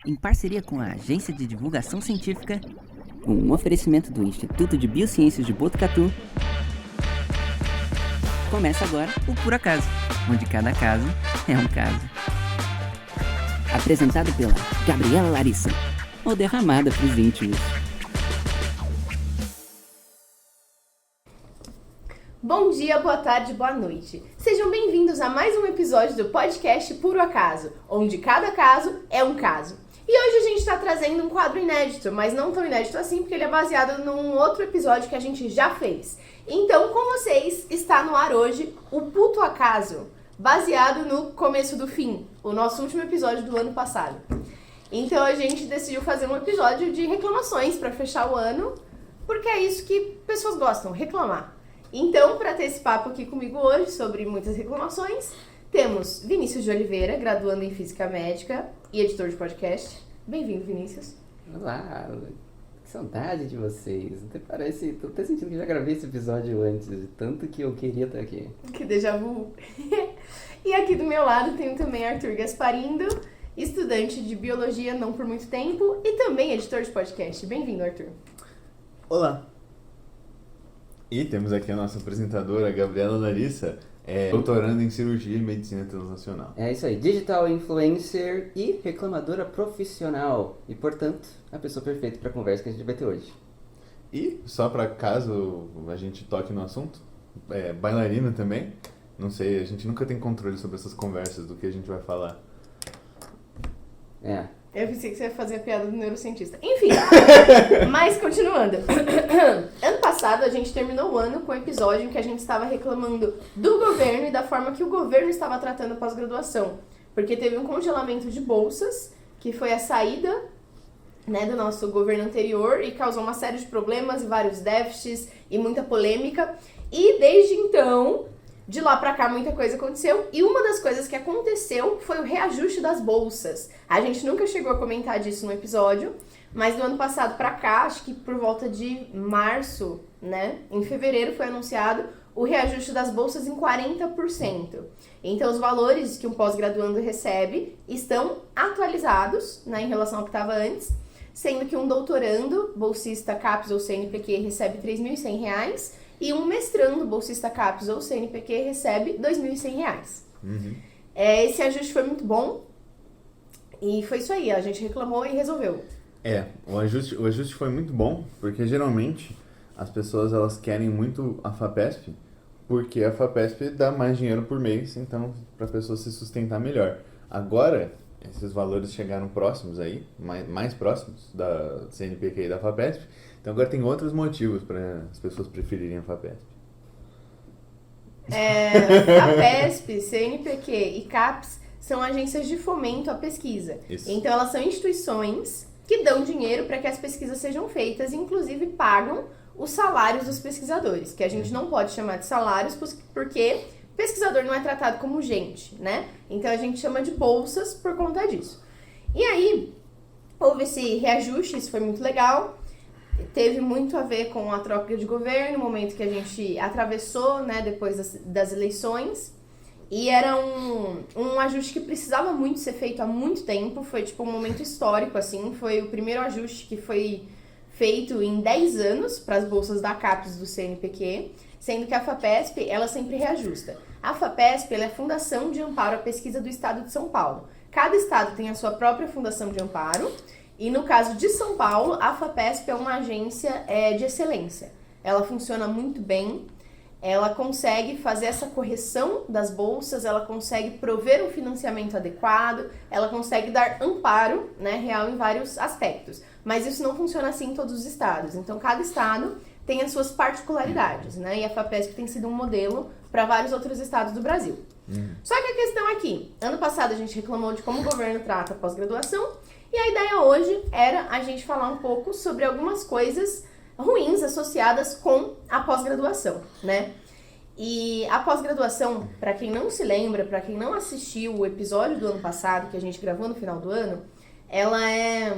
em parceria com a Agência de Divulgação Científica, um oferecimento do Instituto de Biociências de Botucatu. Começa agora o Por Acaso, onde cada caso é um caso. Apresentado pela Gabriela Larissa, ou derramada pros íntimos. Bom dia, boa tarde, boa noite. Sejam bem-vindos a mais um episódio do podcast Puro Acaso, onde cada caso é um caso. E hoje a gente está trazendo um quadro inédito, mas não tão inédito assim, porque ele é baseado num outro episódio que a gente já fez. Então, com vocês, está no ar hoje o Puto Acaso, baseado no começo do fim, o nosso último episódio do ano passado. Então a gente decidiu fazer um episódio de reclamações para fechar o ano, porque é isso que pessoas gostam, reclamar. Então, para ter esse papo aqui comigo hoje sobre muitas reclamações, temos Vinícius de Oliveira, graduando em Física Médica e editor de podcast. Bem-vindo, Vinícius. Olá, que saudade de vocês. Até parece, tô até sentindo que já gravei esse episódio antes, de tanto que eu queria estar aqui. Que déjà vu. E aqui do meu lado tenho também Arthur Gasparindo, estudante de Biologia não por muito tempo e também editor de podcast. Bem-vindo, Arthur. Olá! E temos aqui a nossa apresentadora, Gabriela Larissa, doutoranda em Cirurgia e Medicina Translacional. É isso aí, digital influencer e reclamadora profissional. E, portanto, a pessoa perfeita para a conversa que a gente vai ter hoje. E, só para caso a gente toque no assunto, bailarina também. Não sei, a gente nunca tem controle sobre essas conversas, do que a gente vai falar. Eu pensei que você ia fazer a piada do neurocientista. Enfim, mas continuando. Ano passado a gente terminou o ano com um episódio em que a gente estava reclamando do governo e da forma que o governo estava tratando a pós-graduação. Porque teve um congelamento de bolsas, que foi a saída, né, do nosso governo anterior e causou uma série de problemas e vários déficits e muita polêmica. E desde então, de lá pra cá, muita coisa aconteceu. E uma das coisas que aconteceu foi o reajuste das bolsas. A gente nunca chegou a comentar disso no episódio, mas do ano passado pra cá, acho que por volta de março, né? Em fevereiro foi anunciado o reajuste das bolsas em 40%. Então, os valores que um pós-graduando recebe estão atualizados, né, em relação ao que estava antes, sendo que um doutorando, bolsista CAPES ou CNPq, recebe R$ 3.100, e um mestrando, bolsista CAPES ou CNPq, recebe R$ 2.100. Uhum. Esse ajuste foi muito bom e foi isso aí, a gente reclamou e resolveu. O ajuste foi muito bom, porque geralmente as pessoas elas querem muito a FAPESP, porque a FAPESP dá mais dinheiro por mês, então para a pessoa se sustentar melhor. Agora, esses valores chegaram próximos aí, mais próximos da CNPq e da FAPESP, então agora tem outros motivos para as pessoas preferirem a FAPESP. FAPESP, CNPq e CAPES são agências de fomento à pesquisa. Isso. Então elas são instituições que dão dinheiro para que as pesquisas sejam feitas e inclusive pagam os salários dos pesquisadores, que a gente não pode chamar de salários porque pesquisador não é tratado como gente, né? Então a gente chama de bolsas por conta disso. E aí, houve esse reajuste, isso foi muito legal. Teve muito a ver com a troca de governo, o momento que a gente atravessou, né, depois das eleições. E era um ajuste que precisava muito ser feito há muito tempo. Foi tipo um momento histórico, assim. Foi o primeiro ajuste que foi feito em 10 anos para as bolsas da CAPES do CNPq, sendo que a FAPESP, ela sempre reajusta. A FAPESP, ela é a Fundação de Amparo à Pesquisa do Estado de São Paulo. Cada estado tem a sua própria fundação de amparo, e no caso de São Paulo, a FAPESP é uma agência de excelência. Ela funciona muito bem, ela consegue fazer essa correção das bolsas, ela consegue prover um financiamento adequado, ela consegue dar amparo, né, real em vários aspectos. Mas isso não funciona assim em todos os estados. Então, cada estado tem as suas particularidades, né? E a FAPESP tem sido um modelo para vários outros estados do Brasil. Só que a questão aqui, ano passado a gente reclamou de como o governo trata a pós-graduação, e a ideia hoje era a gente falar um pouco sobre algumas coisas ruins associadas com a pós-graduação, né? E a pós-graduação, para quem não se lembra, para quem não assistiu o episódio do ano passado, que a gente gravou no final do ano, ela é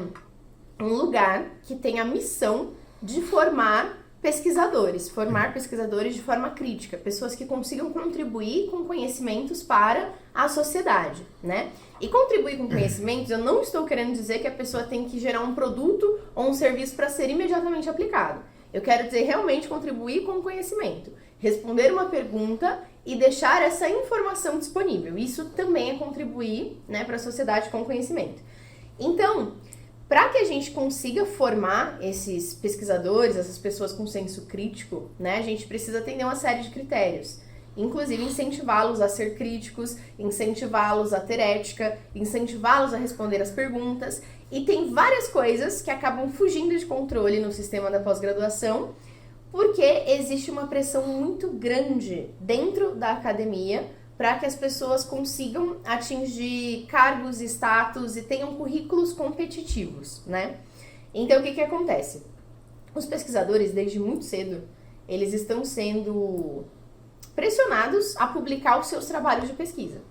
um lugar que tem a missão de formar pesquisadores, formar pesquisadores de forma crítica, pessoas que consigam contribuir com conhecimentos para a sociedade, né? E contribuir com conhecimentos, eu não estou querendo dizer que a pessoa tem que gerar um produto ou um serviço para ser imediatamente aplicado. Eu quero dizer realmente contribuir com conhecimento, responder uma pergunta e deixar essa informação disponível. Isso também é contribuir, né, para a sociedade com conhecimento. Então, para que a gente consiga formar esses pesquisadores, essas pessoas com senso crítico, né, a gente precisa atender uma série de critérios. Inclusive, incentivá-los a ser críticos, incentivá-los a ter ética, incentivá-los a responder as perguntas. E tem várias coisas que acabam fugindo de controle no sistema da pós-graduação, porque existe uma pressão muito grande dentro da academia para que as pessoas consigam atingir cargos, status e tenham currículos competitivos, né? Então, o que acontece? Os pesquisadores, desde muito cedo, eles estão sendo pressionados a publicar os seus trabalhos de pesquisa.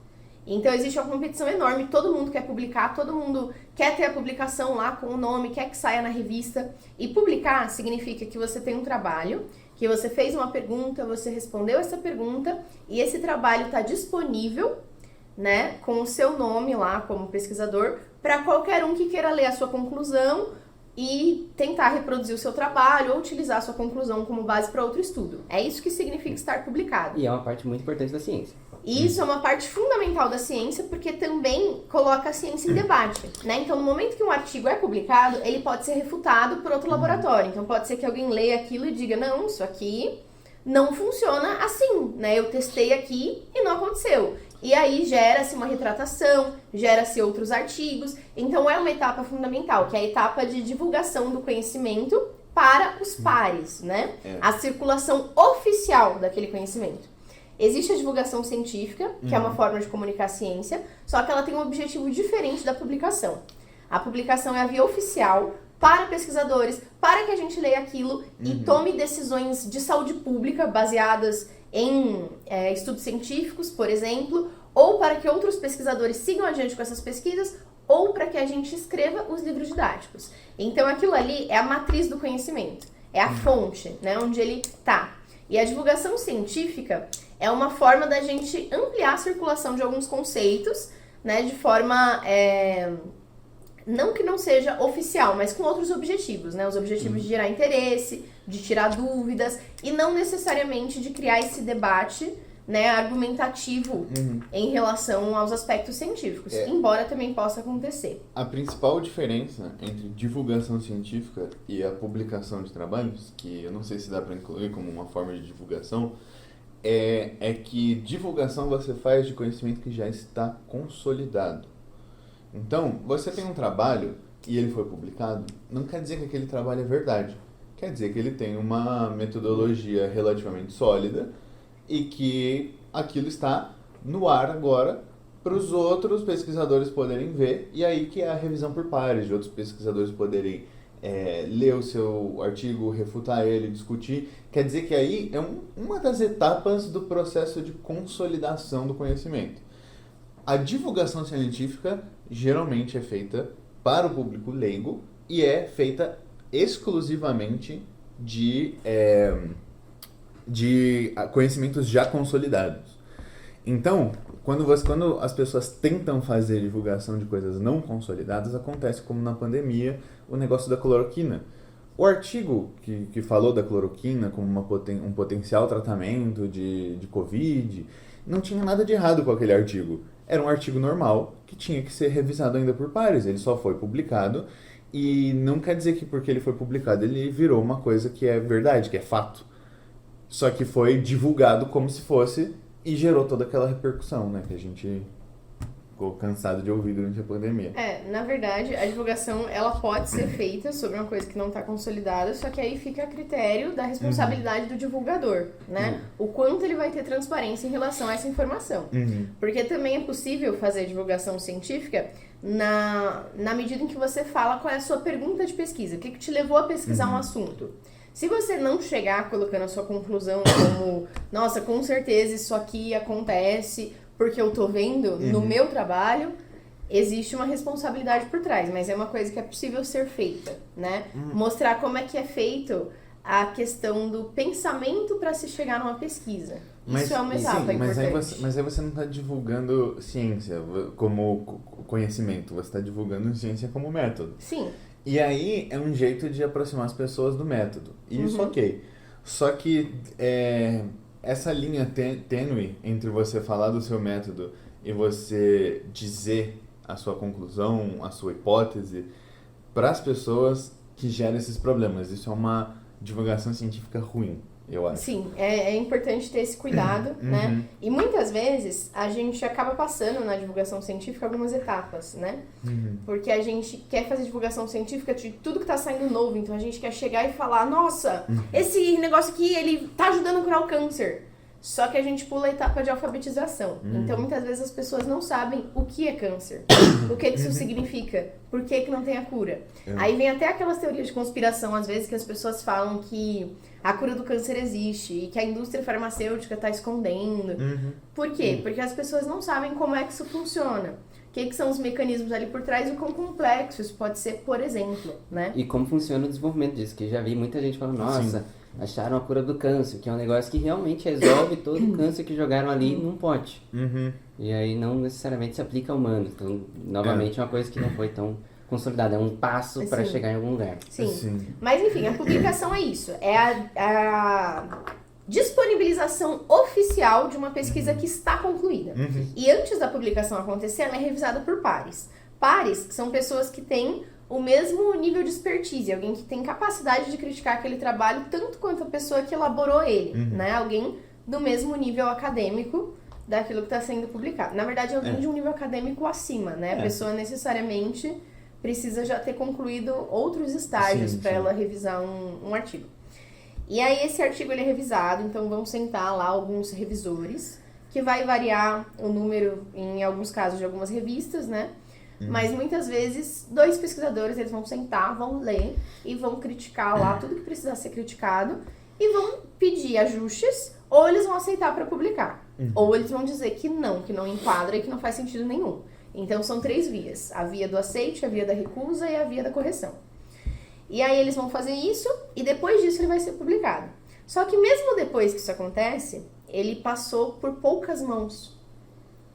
Então, existe uma competição enorme, todo mundo quer publicar, todo mundo quer ter a publicação lá com o nome, quer que saia na revista. E publicar significa que você tem um trabalho, que você fez uma pergunta, você respondeu essa pergunta, e esse trabalho está disponível, né, com o seu nome lá como pesquisador, para qualquer um que queira ler a sua conclusão e tentar reproduzir o seu trabalho ou utilizar a sua conclusão como base para outro estudo. É isso que significa estar publicado. E é uma parte muito importante da ciência. E isso é uma parte fundamental da ciência, porque também coloca a ciência em debate, né? Então, no momento que um artigo é publicado, ele pode ser refutado por outro laboratório. Então, pode ser que alguém leia aquilo e diga, não, isso aqui não funciona assim, né? Eu testei aqui e não aconteceu. E aí gera-se uma retratação, gera-se outros artigos. Então, é uma etapa fundamental, que é a etapa de divulgação do conhecimento para os pares, né? A circulação oficial daquele conhecimento. Existe a divulgação científica, que é uma forma de comunicar a ciência, só que ela tem um objetivo diferente da publicação. A publicação é a via oficial para pesquisadores, para que a gente leia aquilo e tome decisões de saúde pública baseadas em estudos científicos, por exemplo, ou para que outros pesquisadores sigam adiante com essas pesquisas, ou para que a gente escreva os livros didáticos. Então, aquilo ali é a matriz do conhecimento, é a fonte, né, onde ele está. E a divulgação científica é uma forma da gente ampliar a circulação de alguns conceitos, né, de forma, não que não seja oficial, mas com outros objetivos, né, os objetivos de gerar interesse, de tirar dúvidas, e não necessariamente de criar esse debate, né, argumentativo em relação aos aspectos científicos, embora também possa acontecer. A principal diferença entre divulgação científica e a publicação de trabalhos, que eu não sei se dá para incluir como uma forma de divulgação, é que divulgação você faz de conhecimento que já está consolidado. Então, você tem um trabalho e ele foi publicado, não quer dizer que aquele trabalho é verdade. Quer dizer que ele tem uma metodologia relativamente sólida e que aquilo está no ar agora para os outros pesquisadores poderem ver, e aí que é a revisão por pares, de outros pesquisadores poderem ler o seu artigo, refutar ele, discutir. Quer dizer que aí é uma das etapas do processo de consolidação do conhecimento. A divulgação científica geralmente é feita para o público leigo e é feita exclusivamente de conhecimentos já consolidados. Então, quando as pessoas tentam fazer divulgação de coisas não consolidadas, acontece como na pandemia, o negócio da cloroquina. O artigo que falou da cloroquina como um potencial tratamento de Covid, não tinha nada de errado com aquele artigo. Era um artigo normal que tinha que ser revisado ainda por pares. Ele só foi publicado e não quer dizer que porque ele foi publicado ele virou uma coisa que é verdade, que é fato. Só que foi divulgado como se fosse e gerou toda aquela repercussão, né? Que a gente ficou cansado de ouvir durante a pandemia. Na verdade, a divulgação, ela pode ser feita sobre uma coisa que não está consolidada, só que aí fica a critério da responsabilidade do divulgador, né? O quanto ele vai ter transparência em relação a essa informação. Porque também é possível fazer divulgação científica na medida em que você fala qual é a sua pergunta de pesquisa, o que te levou a pesquisar um assunto. Se você não chegar colocando a sua conclusão como, nossa, com certeza isso aqui acontece porque eu tô vendo no meu trabalho, existe uma responsabilidade por trás, mas é uma coisa que é possível ser feita, né? Mostrar como é que é feito a questão do pensamento para se chegar numa pesquisa. Isso é uma etapa sim, importante. mas aí você não está divulgando ciência como conhecimento, você está divulgando ciência como método. Sim. E aí é um jeito de aproximar as pessoas do método. Isso ok. Só que essa linha tênue entre você falar do seu método e você dizer a sua conclusão, a sua hipótese, para as pessoas que geram esses problemas. Isso é uma divulgação científica ruim, eu acho. Sim, é importante ter esse cuidado, né? E muitas vezes a gente acaba passando na divulgação científica algumas etapas, né? Porque a gente quer fazer divulgação científica de tudo que tá saindo novo, então a gente quer chegar e falar, nossa, esse negócio aqui, ele tá ajudando a curar o câncer. Só que a gente pula a etapa de alfabetização. Então, muitas vezes as pessoas não sabem o que é câncer, o que isso significa, por que não tem a cura. Aí vem até aquelas teorias de conspiração, às vezes, que as pessoas falam que a cura do câncer existe e que a indústria farmacêutica está escondendo. Por quê? Porque as pessoas não sabem como é que isso funciona. O que são os mecanismos ali por trás e o quão complexo isso pode ser, por exemplo, né? E como funciona o desenvolvimento disso, que já vi muita gente falando, nossa, acharam a cura do câncer, que é um negócio que realmente resolve todo o câncer que jogaram ali num pote. E aí não necessariamente se aplica a humanos. Então, novamente, é uma coisa que não foi tão consolidada. É um passo para chegar em algum lugar. Sim. Mas, enfim, a publicação é isso. É a disponibilização oficial de uma pesquisa que está concluída. E antes da publicação acontecer, ela é revisada por pares. Pares são pessoas que têm o mesmo nível de expertise, alguém que tem capacidade de criticar aquele trabalho tanto quanto a pessoa que elaborou ele, né? Alguém do mesmo nível acadêmico daquilo que está sendo publicado. Na verdade, alguém de um nível acadêmico acima, né? A pessoa necessariamente precisa já ter concluído outros estágios para ela revisar um artigo. E aí esse artigo ele é revisado, então vão sentar lá alguns revisores, que vai variar o número, em alguns casos, de algumas revistas, né? Mas muitas vezes, 2 pesquisadores, eles vão sentar, vão ler e vão criticar lá tudo que precisa ser criticado e vão pedir ajustes, ou eles vão aceitar para publicar. Ou eles vão dizer que não enquadra e que não faz sentido nenhum. Então são 3 vias, a via do aceite, a via da recusa e a via da correção. E aí eles vão fazer isso e depois disso ele vai ser publicado. Só que mesmo depois que isso acontece, ele passou por poucas mãos.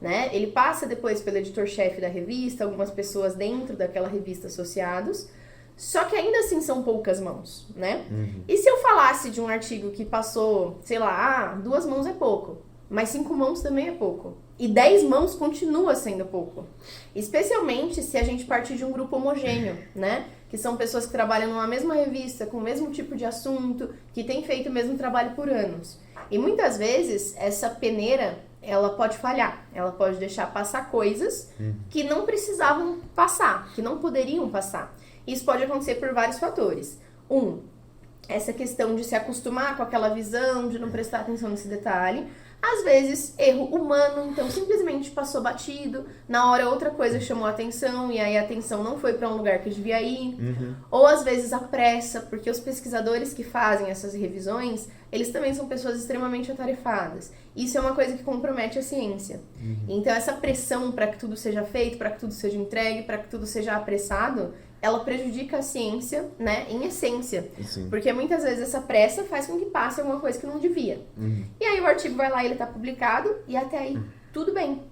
Né? Ele passa depois pelo editor-chefe da revista, algumas pessoas dentro daquela revista associados, só que ainda assim são poucas mãos, né? E se eu falasse de um artigo que passou, sei lá, 2 mãos é pouco, mas 5 mãos também é pouco, e 10 mãos continua sendo pouco, especialmente se a gente partir de um grupo homogêneo, né? Que são pessoas que trabalham numa mesma revista, com o mesmo tipo de assunto, que têm feito o mesmo trabalho por anos. E muitas vezes essa peneira ela pode falhar, ela pode deixar passar coisas que não precisavam passar, que não poderiam passar. Isso pode acontecer por vários fatores. Essa questão de se acostumar com aquela visão, de não prestar atenção nesse detalhe. Às vezes, erro humano, então simplesmente passou batido, na hora outra coisa chamou a atenção e aí a atenção não foi para um lugar que devia ir. Ou às vezes a pressa, porque os pesquisadores que fazem essas revisões, eles também são pessoas extremamente atarefadas. Isso é uma coisa que compromete a ciência. Então essa pressão para que tudo seja feito, para que tudo seja entregue, para que tudo seja apressado, ela prejudica a ciência, né, em essência. Porque muitas vezes essa pressa faz com que passe alguma coisa que não devia. E aí o artigo vai lá e ele está publicado, e até aí tudo bem.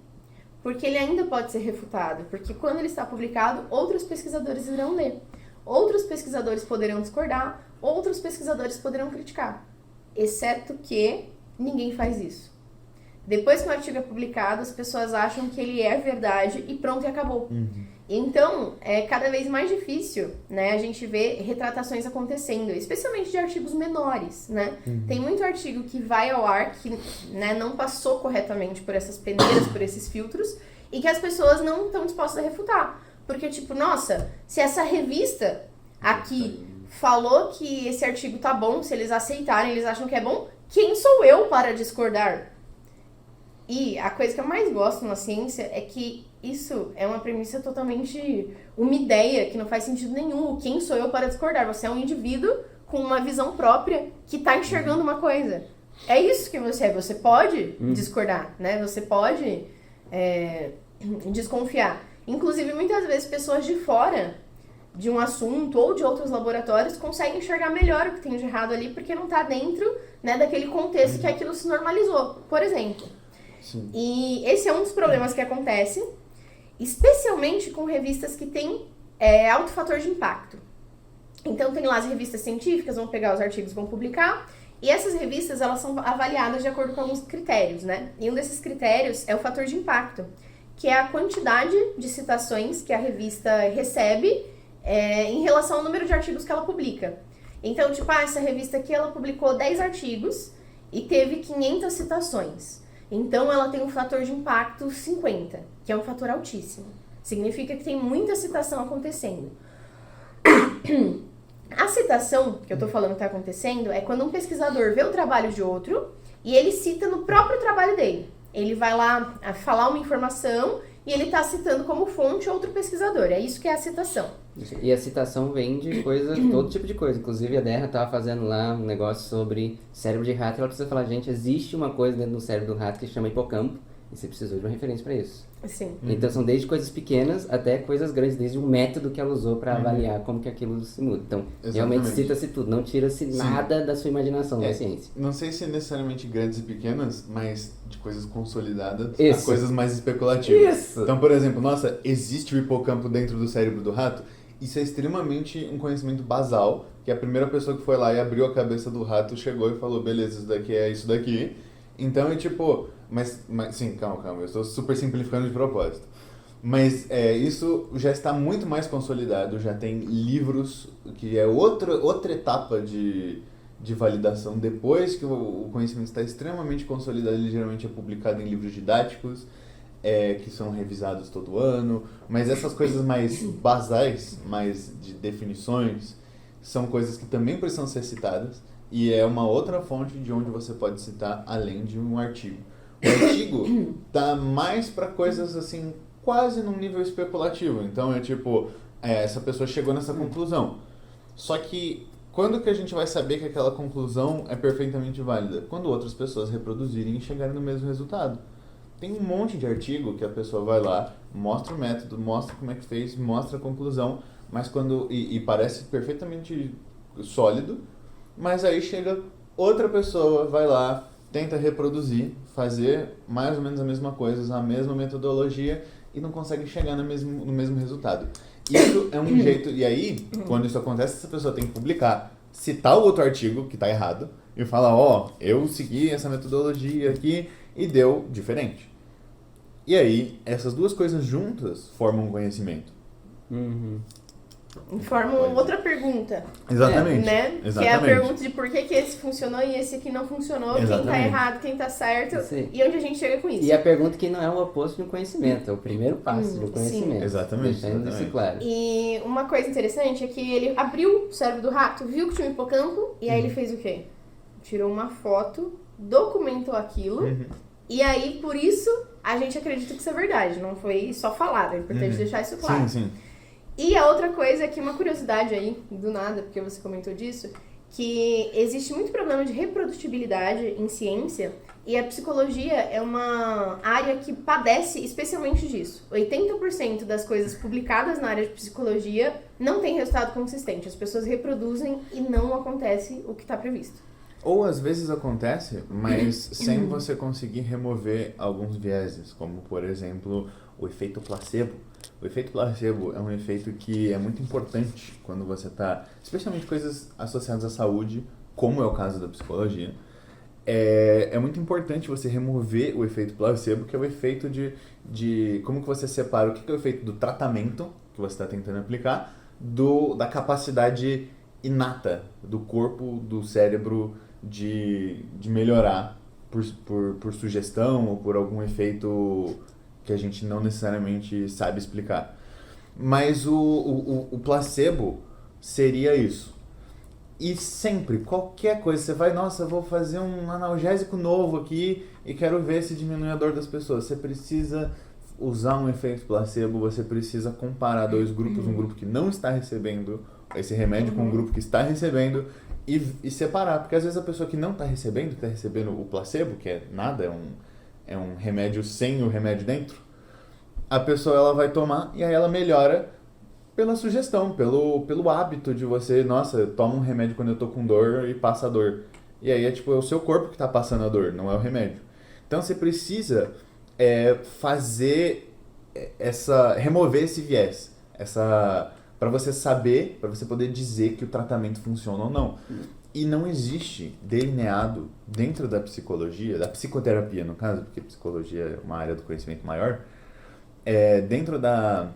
Porque ele ainda pode ser refutado. Porque quando ele está publicado, outros pesquisadores irão ler. Outros pesquisadores poderão discordar, outros pesquisadores poderão criticar. Exceto que ninguém faz isso. Depois que o artigo é publicado, as pessoas acham que ele é verdade e pronto, e acabou. Então, é cada vez mais difícil, né, a gente ver retratações acontecendo, especialmente de artigos menores, né? Tem muito artigo que vai ao ar, que, né, não passou corretamente por essas peneiras, por esses filtros, e que as pessoas não estão dispostas a refutar. Porque, tipo, nossa, se essa revista aqui falou que esse artigo tá bom, se eles aceitarem, eles acham que é bom, quem sou eu para discordar? E a coisa que eu mais gosto na ciência é que isso é uma premissa totalmente... uma ideia que não faz sentido nenhum. Quem sou eu para discordar? Você é um indivíduo com uma visão própria que está enxergando uma coisa. É isso que você é. Você pode discordar, né? Você pode desconfiar. Inclusive, muitas vezes, pessoas de fora de um assunto ou de outros laboratórios consegue enxergar melhor o que tem de errado ali, porque não está dentro, né, daquele contexto que aquilo se normalizou, por exemplo. Sim. E esse é um dos problemas que acontece, especialmente com revistas que têm alto fator de impacto. Então tem lá as revistas científicas, vão pegar os artigos, vão publicar, e essas revistas elas são avaliadas de acordo com alguns critérios, né? E um desses critérios é o fator de impacto, que é a quantidade de citações que a revista recebe em relação ao número de artigos que ela publica. Então, tipo, essa revista aqui ela publicou 10 artigos e teve 500 citações. Então ela tem um fator de impacto 50, que é um fator altíssimo. Significa que tem muita citação acontecendo. A citação, que eu tô falando que tá acontecendo, é quando um pesquisador vê o trabalho de outro e ele cita no próprio trabalho dele. Ele vai lá falar uma informação e ele tá citando como fonte outro pesquisador. É isso que é a citação. E a citação vem de coisa, todo tipo de coisa. Inclusive a Derra tava fazendo lá um negócio sobre cérebro de rato. Ela precisa falar, gente, existe uma coisa dentro do cérebro do rato que se chama hipocampo. E você precisou de uma referência para isso. Sim. Então são desde coisas pequenas até coisas grandes, desde o método que ela usou para avaliar como que aquilo se muda. Então, realmente cita-se tudo, não tira-se nada da sua imaginação da ciência. Não sei se necessariamente grandes e pequenas, mas de coisas consolidadas Isso. a coisas mais especulativas. Isso. Então, por exemplo, nossa, existe o hipocampo dentro do cérebro do rato? Isso é extremamente um conhecimento basal, que a primeira pessoa que foi lá e abriu a cabeça do rato chegou e falou, beleza, isso daqui é isso daqui. Então é tipo, mas sim, calma, eu estou super simplificando de propósito. Mas isso já está muito mais consolidado, já tem livros, que é outra etapa de validação. Depois que o conhecimento está extremamente consolidado, ele geralmente é publicado em livros didáticos, que são revisados todo ano. Mas essas coisas mais basais, mais de definições, são coisas que também precisam ser citadas. E é uma outra fonte de onde você pode citar, além de um artigo. O artigo tá mais para coisas assim, quase num nível especulativo. Então é tipo, essa pessoa chegou nessa conclusão. Só que quando que a gente vai saber que aquela conclusão é perfeitamente válida? Quando outras pessoas reproduzirem e chegarem no mesmo resultado. Tem um monte de artigo que a pessoa vai lá, mostra o método, mostra como é que fez, mostra a conclusão, mas quando e parece perfeitamente sólido. Mas aí chega outra pessoa, vai lá, tenta reproduzir, fazer mais ou menos a mesma coisa, usar a mesma metodologia e não consegue chegar no mesmo resultado. Isso é um jeito, e aí, quando isso acontece, essa pessoa tem que publicar, citar o outro artigo que está errado e falar, eu segui essa metodologia aqui e deu diferente. E aí, essas duas coisas juntas formam um conhecimento. Formam outra pergunta. Exatamente. Né? Exatamente. Que é a pergunta de por que esse funcionou e esse aqui não funcionou, Exatamente. quem tá errado, quem tá certo, Sim. e onde a gente chega com isso. E a pergunta que não é o oposto de um conhecimento, é o primeiro passo de um conhecimento. Sim. Exatamente, Deixando isso claro. E uma coisa interessante é que ele abriu o cérebro do rato, viu que tinha um hipocampo, e aí ele fez o quê? Tirou uma foto, documentou aquilo, e aí, por isso, a gente acredita que isso é verdade, não foi só falado, é importante deixar isso claro. Sim. E a outra coisa é que uma curiosidade aí, do nada, porque você comentou disso, que existe muito problema de reprodutibilidade em ciência e a psicologia é uma área que padece especialmente disso. 80% das coisas publicadas na área de psicologia não tem resultado consistente. As pessoas reproduzem e não acontece o que está previsto. Ou às vezes acontece, mas sem você conseguir remover alguns vieses, como por exemplo o efeito placebo. O efeito placebo é um efeito que é muito importante quando você está, especialmente coisas associadas à saúde, como é o caso da psicologia. É muito importante você remover o efeito placebo, que é o efeito de como que você separa o que é o efeito do tratamento que você está tentando aplicar da capacidade inata do corpo, do cérebro de melhorar por sugestão ou por algum efeito que a gente não necessariamente sabe explicar. Mas o placebo seria isso. E sempre, qualquer coisa, você vai, nossa, eu vou fazer um analgésico novo aqui e quero ver se diminui a dor das pessoas. Você precisa usar um efeito placebo, você precisa comparar dois grupos, um grupo que não está recebendo esse remédio com um grupo que está recebendo e separar. Porque às vezes a pessoa que não está recebendo, que está recebendo o placebo, que é nada, é um remédio sem o remédio dentro, a pessoa ela vai tomar e aí ela melhora pela sugestão, pelo hábito de você, nossa, toma um remédio quando eu tô com dor e passa a dor. E aí é o seu corpo que tá passando a dor, não é o remédio. Então você precisa remover esse viés, para você saber, para você poder dizer que o tratamento funciona ou não. E não existe delineado dentro da psicologia, da psicoterapia no caso, porque psicologia é uma área do conhecimento maior, dentro da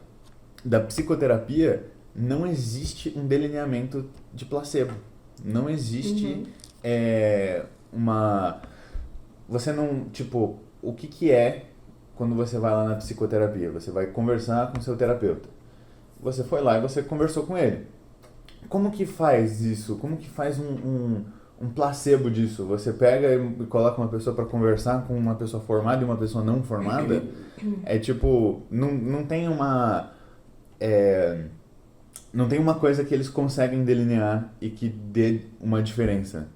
psicoterapia não existe um delineamento de placebo. Não existe você não, o que é quando você vai lá na psicoterapia? Você vai conversar com o seu terapeuta. Você foi lá e você conversou com ele. Como que faz isso? Como que faz um placebo disso? Você pega e coloca uma pessoa para conversar com uma pessoa formada e uma pessoa não formada? Não tem uma coisa que eles conseguem delinear e que dê uma diferença.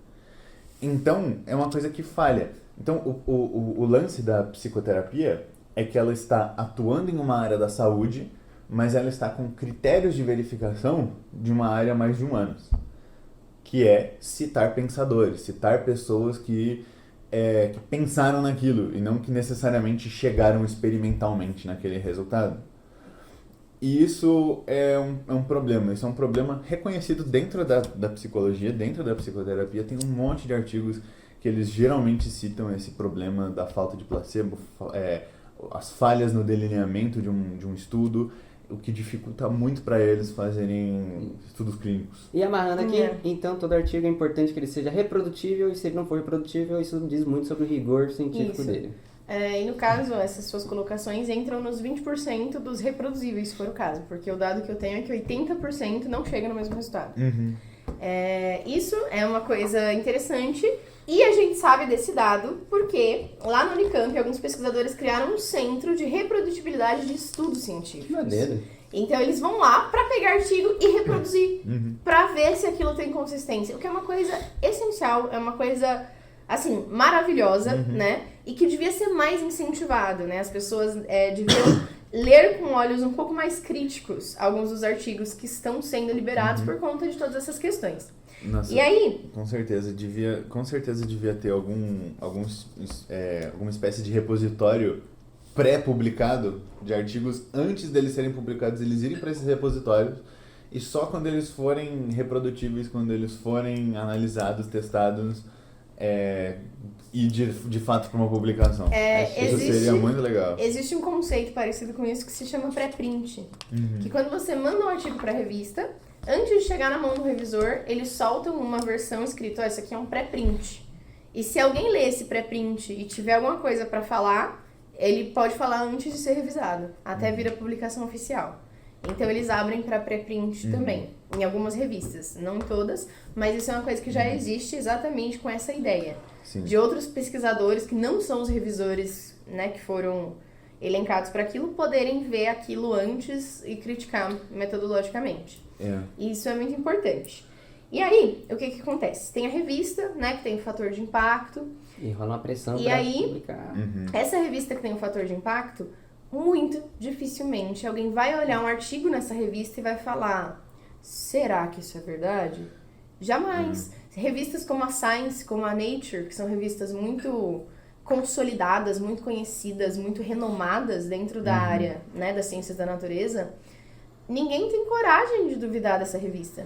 Então, é uma coisa que falha. Então, o lance da psicoterapia é que ela está atuando em uma área da saúde, mas ela está com critérios de verificação de uma área mais de humanos, que é citar pensadores, citar pessoas que pensaram naquilo e não que necessariamente chegaram experimentalmente naquele resultado. E isso é um problema, isso é um problema reconhecido dentro da psicologia, dentro da psicoterapia. Tem um monte de artigos que eles geralmente citam esse problema da falta de placebo, as falhas no delineamento de um estudo, o que dificulta muito para eles fazerem estudos clínicos. E amarrando aqui, então todo artigo é importante que ele seja reprodutível, e se ele não for reprodutível, isso diz muito sobre o rigor científico dele. E no caso, essas suas colocações entram nos 20% dos reproduzíveis, se for o caso, porque o dado que eu tenho é que 80% não chega no mesmo resultado. Isso é uma coisa interessante, e a gente sabe desse dado porque lá no Unicamp alguns pesquisadores criaram um centro de reprodutibilidade de estudos científicos. Maneiro. Então eles vão lá para pegar artigo e reproduzir, para ver se aquilo tem consistência, o que é uma coisa essencial, é uma coisa assim, maravilhosa, né? E que devia ser mais incentivado, né? As pessoas deviam ler com olhos um pouco mais críticos alguns dos artigos que estão sendo liberados por conta de todas essas questões. Nossa, e aí? Com certeza devia ter alguma espécie de repositório pré-publicado de artigos antes deles serem publicados, eles irem para esses repositórios e só quando eles forem reprodutíveis, quando eles forem analisados, testados, e de fato para uma publicação. Isso seria muito legal. Existe um conceito parecido com isso que se chama pré-print. Que quando você manda um artigo para a revista, antes de chegar na mão do revisor, eles soltam uma versão escrita, esse aqui é um pré-print. E se alguém ler esse pré-print e tiver alguma coisa para falar, ele pode falar antes de ser revisado, até vir a publicação oficial. Então eles abrem para pré-print também, em algumas revistas, não em todas, mas isso é uma coisa que já existe exatamente com essa ideia. Sim. De outros pesquisadores que não são os revisores, né, que foram elencados para aquilo, poderem ver aquilo antes e criticar metodologicamente. Isso é muito importante. E aí, o que acontece? Tem a revista, né, que tem o fator de impacto. E rola uma pressão para publicar. Essa revista que tem o fator de impacto, muito dificilmente alguém vai olhar um artigo nessa revista e vai falar: será que isso é verdade? Jamais. Revistas como a Science, como a Nature, que são revistas muito consolidadas, muito conhecidas, muito renomadas dentro da área, né, das ciências da natureza, ninguém tem coragem de duvidar dessa revista.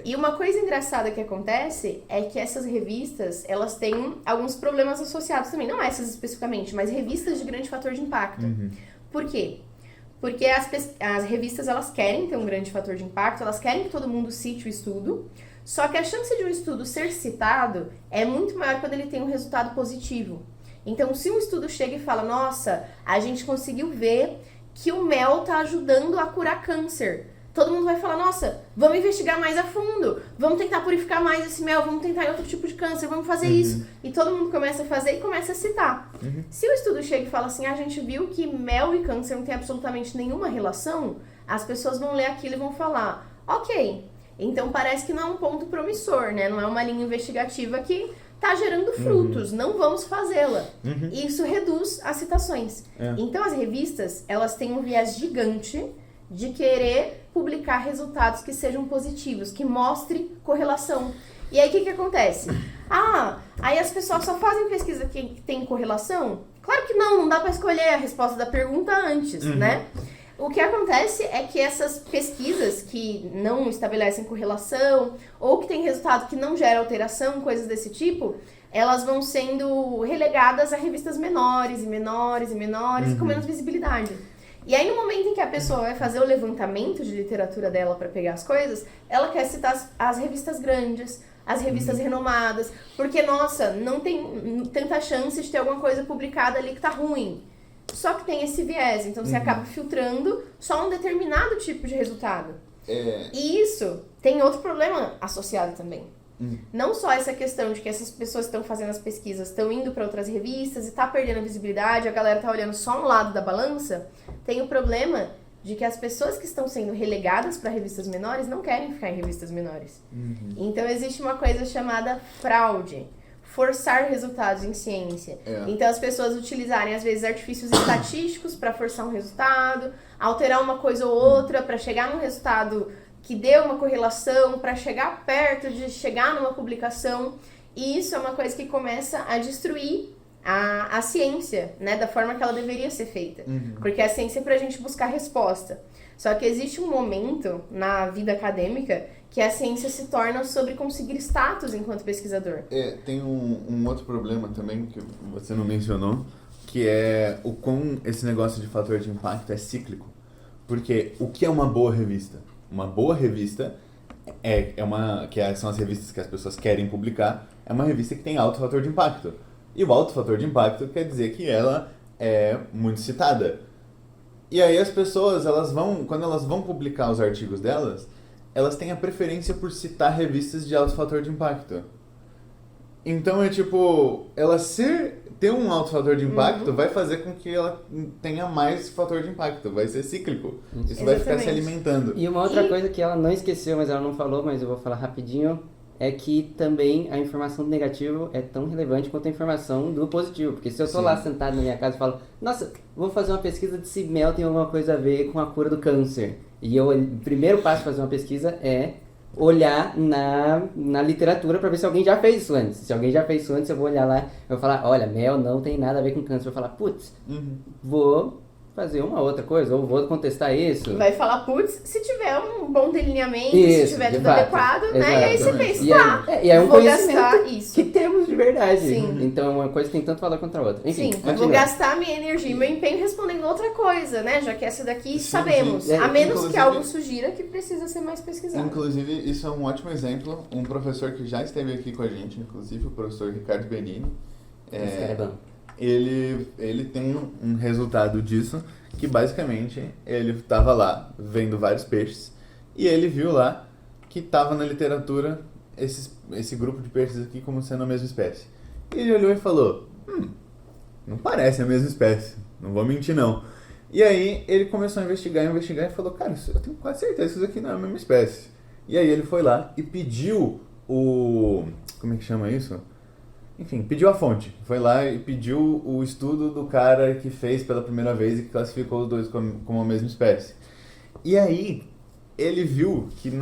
E uma coisa engraçada que acontece é que essas revistas, elas têm alguns problemas associados também. Não essas especificamente, mas revistas de grande fator de impacto. Por quê? Porque as revistas, elas querem ter um grande fator de impacto, elas querem que todo mundo cite o estudo, só que a chance de um estudo ser citado é muito maior quando ele tem um resultado positivo. Então, se um estudo chega e fala: nossa, a gente conseguiu ver que o mel está ajudando a curar câncer. Todo mundo vai falar: nossa, vamos investigar mais a fundo, vamos tentar purificar mais esse mel, vamos tentar em outro tipo de câncer, vamos fazer isso. E todo mundo começa a fazer e começa a citar. Se o estudo chega e fala assim: a gente viu que mel e câncer não tem absolutamente nenhuma relação, as pessoas vão ler aquilo e vão falar: ok, então parece que não é um ponto promissor, né? Não é uma linha investigativa que está gerando frutos, não vamos fazê-la. E isso reduz as citações. Então as revistas, elas têm um viés gigante de querer publicar resultados que sejam positivos, que mostrem correlação. E aí, o que acontece? Aí as pessoas só fazem pesquisa que tem correlação? Claro que não dá para escolher a resposta da pergunta antes, né? O que acontece é que essas pesquisas que não estabelecem correlação ou que têm resultado que não gera alteração, coisas desse tipo, elas vão sendo relegadas a revistas menores e menores e menores e com menos visibilidade. E aí, no momento em que a pessoa vai fazer o levantamento de literatura dela para pegar as coisas, ela quer citar as revistas grandes, as revistas renomadas, porque, nossa, não tem tanta chance de ter alguma coisa publicada ali que tá ruim. Só que tem esse viés, então você acaba filtrando só um determinado tipo de resultado. E isso tem outro problema associado também. Não só essa questão de que essas pessoas que estão fazendo as pesquisas estão indo para outras revistas e tá perdendo a visibilidade, a galera tá olhando só um lado da balança, tem o problema de que as pessoas que estão sendo relegadas para revistas menores não querem ficar em revistas menores. Então existe uma coisa chamada fraude. Forçar resultados em ciência. Então as pessoas utilizarem às vezes artifícios estatísticos para forçar um resultado, alterar uma coisa ou outra para chegar num resultado que dê uma correlação, para chegar perto de chegar numa publicação. E isso é uma coisa que começa a destruir a ciência, né, da forma que ela deveria ser feita. Porque a ciência é pra gente buscar resposta. Só que existe um momento na vida acadêmica que a ciência se torna sobre conseguir status enquanto pesquisador. Tem um outro problema também que você não mencionou, que é o quão esse negócio de fator de impacto é cíclico. Porque o que é uma boa revista? Uma boa revista são as revistas que as pessoas querem publicar, é uma revista que tem alto fator de impacto. E o alto fator de impacto quer dizer que ela é muito citada. E aí as pessoas, quando elas vão publicar os artigos delas, elas têm a preferência por citar revistas de alto fator de impacto. Então ela ter um alto fator de impacto vai fazer com que ela tenha mais fator de impacto, vai ser cíclico. Isso vai ficar se alimentando. E uma outra coisa que ela não esqueceu, mas ela não falou, mas eu vou falar rapidinho, é que também a informação do negativo é tão relevante quanto a informação do positivo. Porque se eu tô lá sentado na minha casa e falo, nossa, vou fazer uma pesquisa de se mel tem alguma coisa a ver com a cura do câncer. E o primeiro passo para fazer uma pesquisa é olhar na literatura para ver se alguém já fez isso antes. Se alguém já fez isso antes, eu vou olhar lá e vou falar, olha, mel não tem nada a ver com câncer. Eu vou falar, putz, vou fazer uma outra coisa, ou vou contestar isso. Vai falar, putz, se tiver um bom delineamento, isso, se tiver tudo adequado, né? E aí você pensa, e é um vou gastar isso. que temos de verdade. Sim. Então, uma coisa tem tanto valor contra a outra. Enfim, eu vou gastar minha energia e meu empenho respondendo outra coisa, né? Já que essa daqui sabemos. Sim. A menos que algo sugira que precisa ser mais pesquisado. Inclusive, isso é um ótimo exemplo. Um professor que já esteve aqui com a gente, inclusive o professor Ricardo Benini. Esse cara é bom. Ele tem um resultado disso, que basicamente ele estava lá vendo vários peixes e ele viu lá que estava na literatura esse grupo de peixes aqui como sendo a mesma espécie. E ele olhou e falou, não parece a mesma espécie, não vou mentir não. E aí ele começou a investigar e falou, cara, eu tenho quase certeza que isso aqui não é a mesma espécie. E aí ele foi lá e pediu como é que chama isso? Enfim, pediu a fonte. Foi lá e pediu o estudo do cara que fez pela primeira vez e que classificou os dois como a mesma espécie. E aí, ele viu que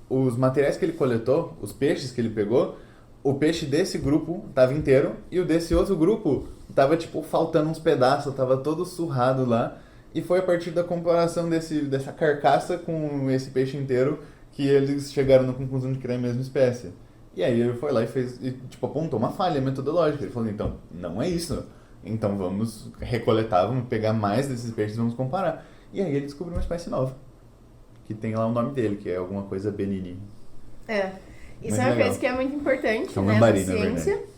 os materiais que ele coletou, os peixes que ele pegou, o peixe desse grupo estava inteiro e o desse outro grupo estava, faltando uns pedaços, estava todo surrado lá. E foi a partir da comparação dessa carcaça com esse peixe inteiro que eles chegaram na conclusão de que era a mesma espécie. E aí ele foi lá e fez, apontou uma falha metodológica. Ele falou, então, não é isso. Então vamos recoletar, vamos pegar mais desses peixes e vamos comparar. E aí ele descobriu uma espécie nova, que tem lá o nome dele, que é alguma coisa Benini. Isso é uma coisa que é muito importante, né, na ciência.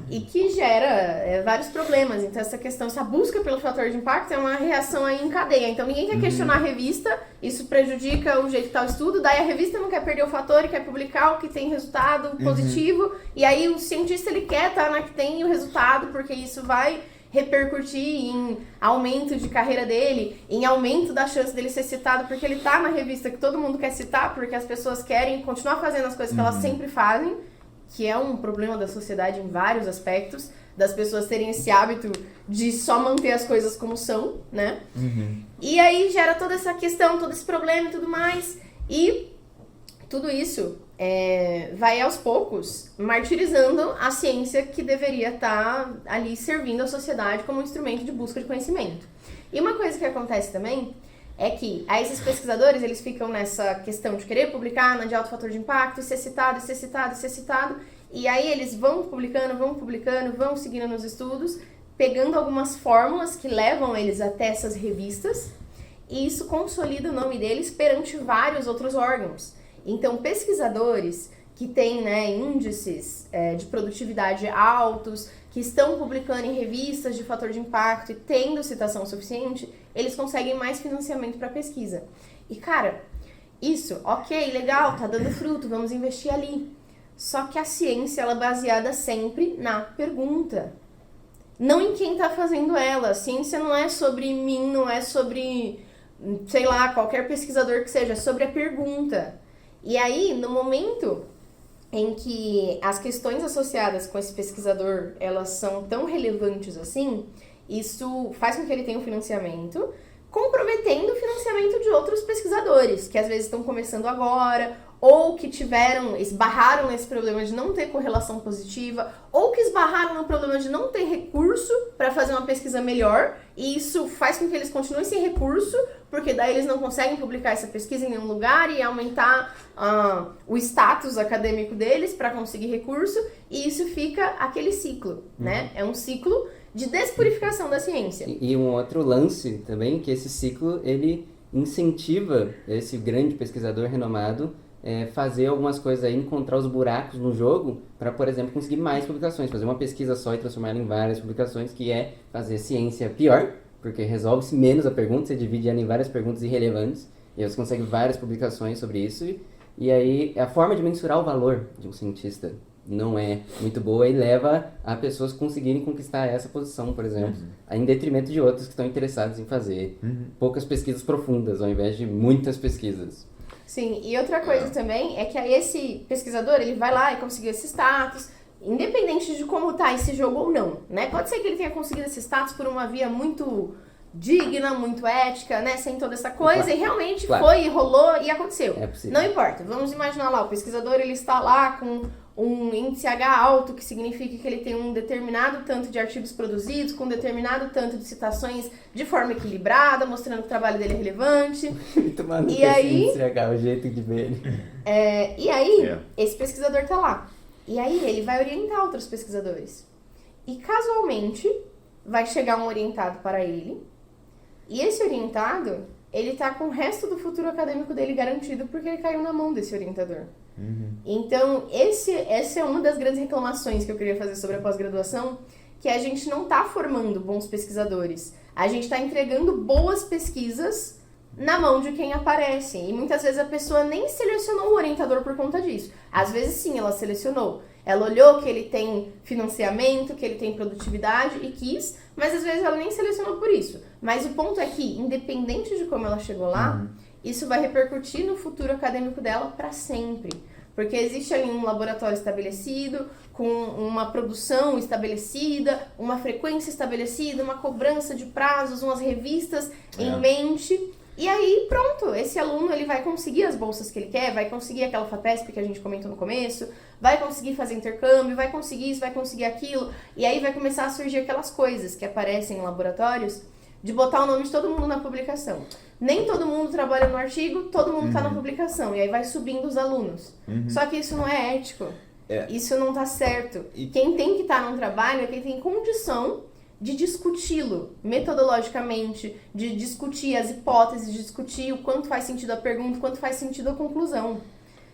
E que gera vários problemas. Então essa busca pelo fator de impacto é uma reação aí em cadeia. Então ninguém quer questionar a revista, isso prejudica o jeito que está o estudo, daí a revista não quer perder o fator e quer publicar o que tem resultado positivo, e aí o cientista ele quer estar na que tem o resultado, porque isso vai repercutir em aumento de carreira dele, em aumento da chance dele ser citado, porque ele está na revista que todo mundo quer citar, porque as pessoas querem continuar fazendo as coisas que elas sempre fazem, que é um problema da sociedade em vários aspectos. das pessoas terem esse hábito de só manter as coisas como são, né? E aí gera toda essa questão, todo esse problema e tudo mais. E tudo isso vai aos poucos martirizando a ciência que deveria estar ali servindo à sociedade como um instrumento de busca de conhecimento. E uma coisa que acontece também é que aí esses pesquisadores, eles ficam nessa questão de querer publicar na de alto fator de impacto, ser citado, ser citado, ser citado, e aí eles vão publicando, vão seguindo nos estudos, pegando algumas fórmulas que levam eles até essas revistas, e isso consolida o nome deles perante vários outros órgãos. Então, pesquisadores que têm, né, índices de produtividade altos, que estão publicando em revistas de fator de impacto e tendo citação suficiente, eles conseguem mais financiamento para pesquisa. E, cara, isso, ok, legal, tá dando fruto, vamos investir ali. Só que a ciência, ela é baseada sempre na pergunta. Não em quem tá fazendo ela. A ciência não é sobre mim, não é sobre, sei lá, qualquer pesquisador que seja, é sobre a pergunta. E aí, no momento em que as questões associadas com esse pesquisador, elas são tão relevantes assim, isso faz com que ele tenha um financiamento, comprometendo o financiamento de outros pesquisadores, que às vezes estão começando agora, ou que esbarraram nesse problema de não ter correlação positiva, ou que esbarraram no problema de não ter recurso para fazer uma pesquisa melhor, e isso faz com que eles continuem sem recurso, porque daí eles não conseguem publicar essa pesquisa em nenhum lugar e aumentar o status acadêmico deles para conseguir recurso, e isso fica aquele ciclo, né? É um ciclo de despurificação da ciência. E um outro lance também, que esse ciclo, ele incentiva esse grande pesquisador renomado fazer algumas coisas aí, encontrar os buracos no jogo para, por exemplo, conseguir mais publicações, fazer uma pesquisa só e transformar ela em várias publicações, que é fazer ciência pior, porque resolve-se menos a pergunta, você divide ela em várias perguntas irrelevantes, e aí você consegue várias publicações sobre isso, e aí a forma de mensurar o valor de um cientista não é muito boa e leva a pessoas conseguirem conquistar essa posição, por exemplo, em detrimento de outros que estão interessados em fazer poucas pesquisas profundas, ao invés de muitas pesquisas. Sim, e outra coisa também é que aí esse pesquisador, ele vai lá e conseguiu esse status, independente de como tá esse jogo ou não, né? Pode ser que ele tenha conseguido esse status por uma via muito digna, muito ética, né? Sem toda essa coisa, e realmente foi, rolou e aconteceu. É possível. Não importa, vamos imaginar lá, o pesquisador, ele está lá com um índice H alto, que significa que ele tem um determinado tanto de artigos produzidos, com um determinado tanto de citações de forma equilibrada, mostrando que o trabalho dele é relevante. E aí, o jeito de ver ele. E aí, esse pesquisador tá lá. E aí, ele vai orientar outros pesquisadores. E, casualmente, vai chegar um orientado para ele. E esse orientado, ele tá com o resto do futuro acadêmico dele garantido porque ele caiu na mão desse orientador. Então, essa é uma das grandes reclamações que eu queria fazer sobre a pós-graduação, que a gente não tá formando bons pesquisadores. A gente tá entregando boas pesquisas na mão de quem aparece. E muitas vezes a pessoa nem selecionou o orientador por conta disso. Às vezes sim, ela selecionou. Ela olhou que ele tem financiamento, que ele tem produtividade e quis, mas às vezes ela nem selecionou por isso. Mas o ponto é que, independente de como ela chegou lá, isso vai repercutir no futuro acadêmico dela para sempre. Porque existe ali um laboratório estabelecido, com uma produção estabelecida, uma frequência estabelecida, uma cobrança de prazos, umas revistas em mente. E aí, pronto, esse aluno ele vai conseguir as bolsas que ele quer, vai conseguir aquela FAPESP que a gente comentou no começo, vai conseguir fazer intercâmbio, vai conseguir isso, vai conseguir aquilo, e aí vai começar a surgir aquelas coisas que aparecem em laboratórios de botar o nome de todo mundo na publicação. Nem todo mundo trabalha no artigo, todo mundo está na publicação, e aí vai subindo os alunos. Só que isso não é ético, isso não está certo. Quem tem que estar num trabalho é quem tem condição de discuti-lo metodologicamente, de discutir as hipóteses, de discutir o quanto faz sentido a pergunta, o quanto faz sentido a conclusão.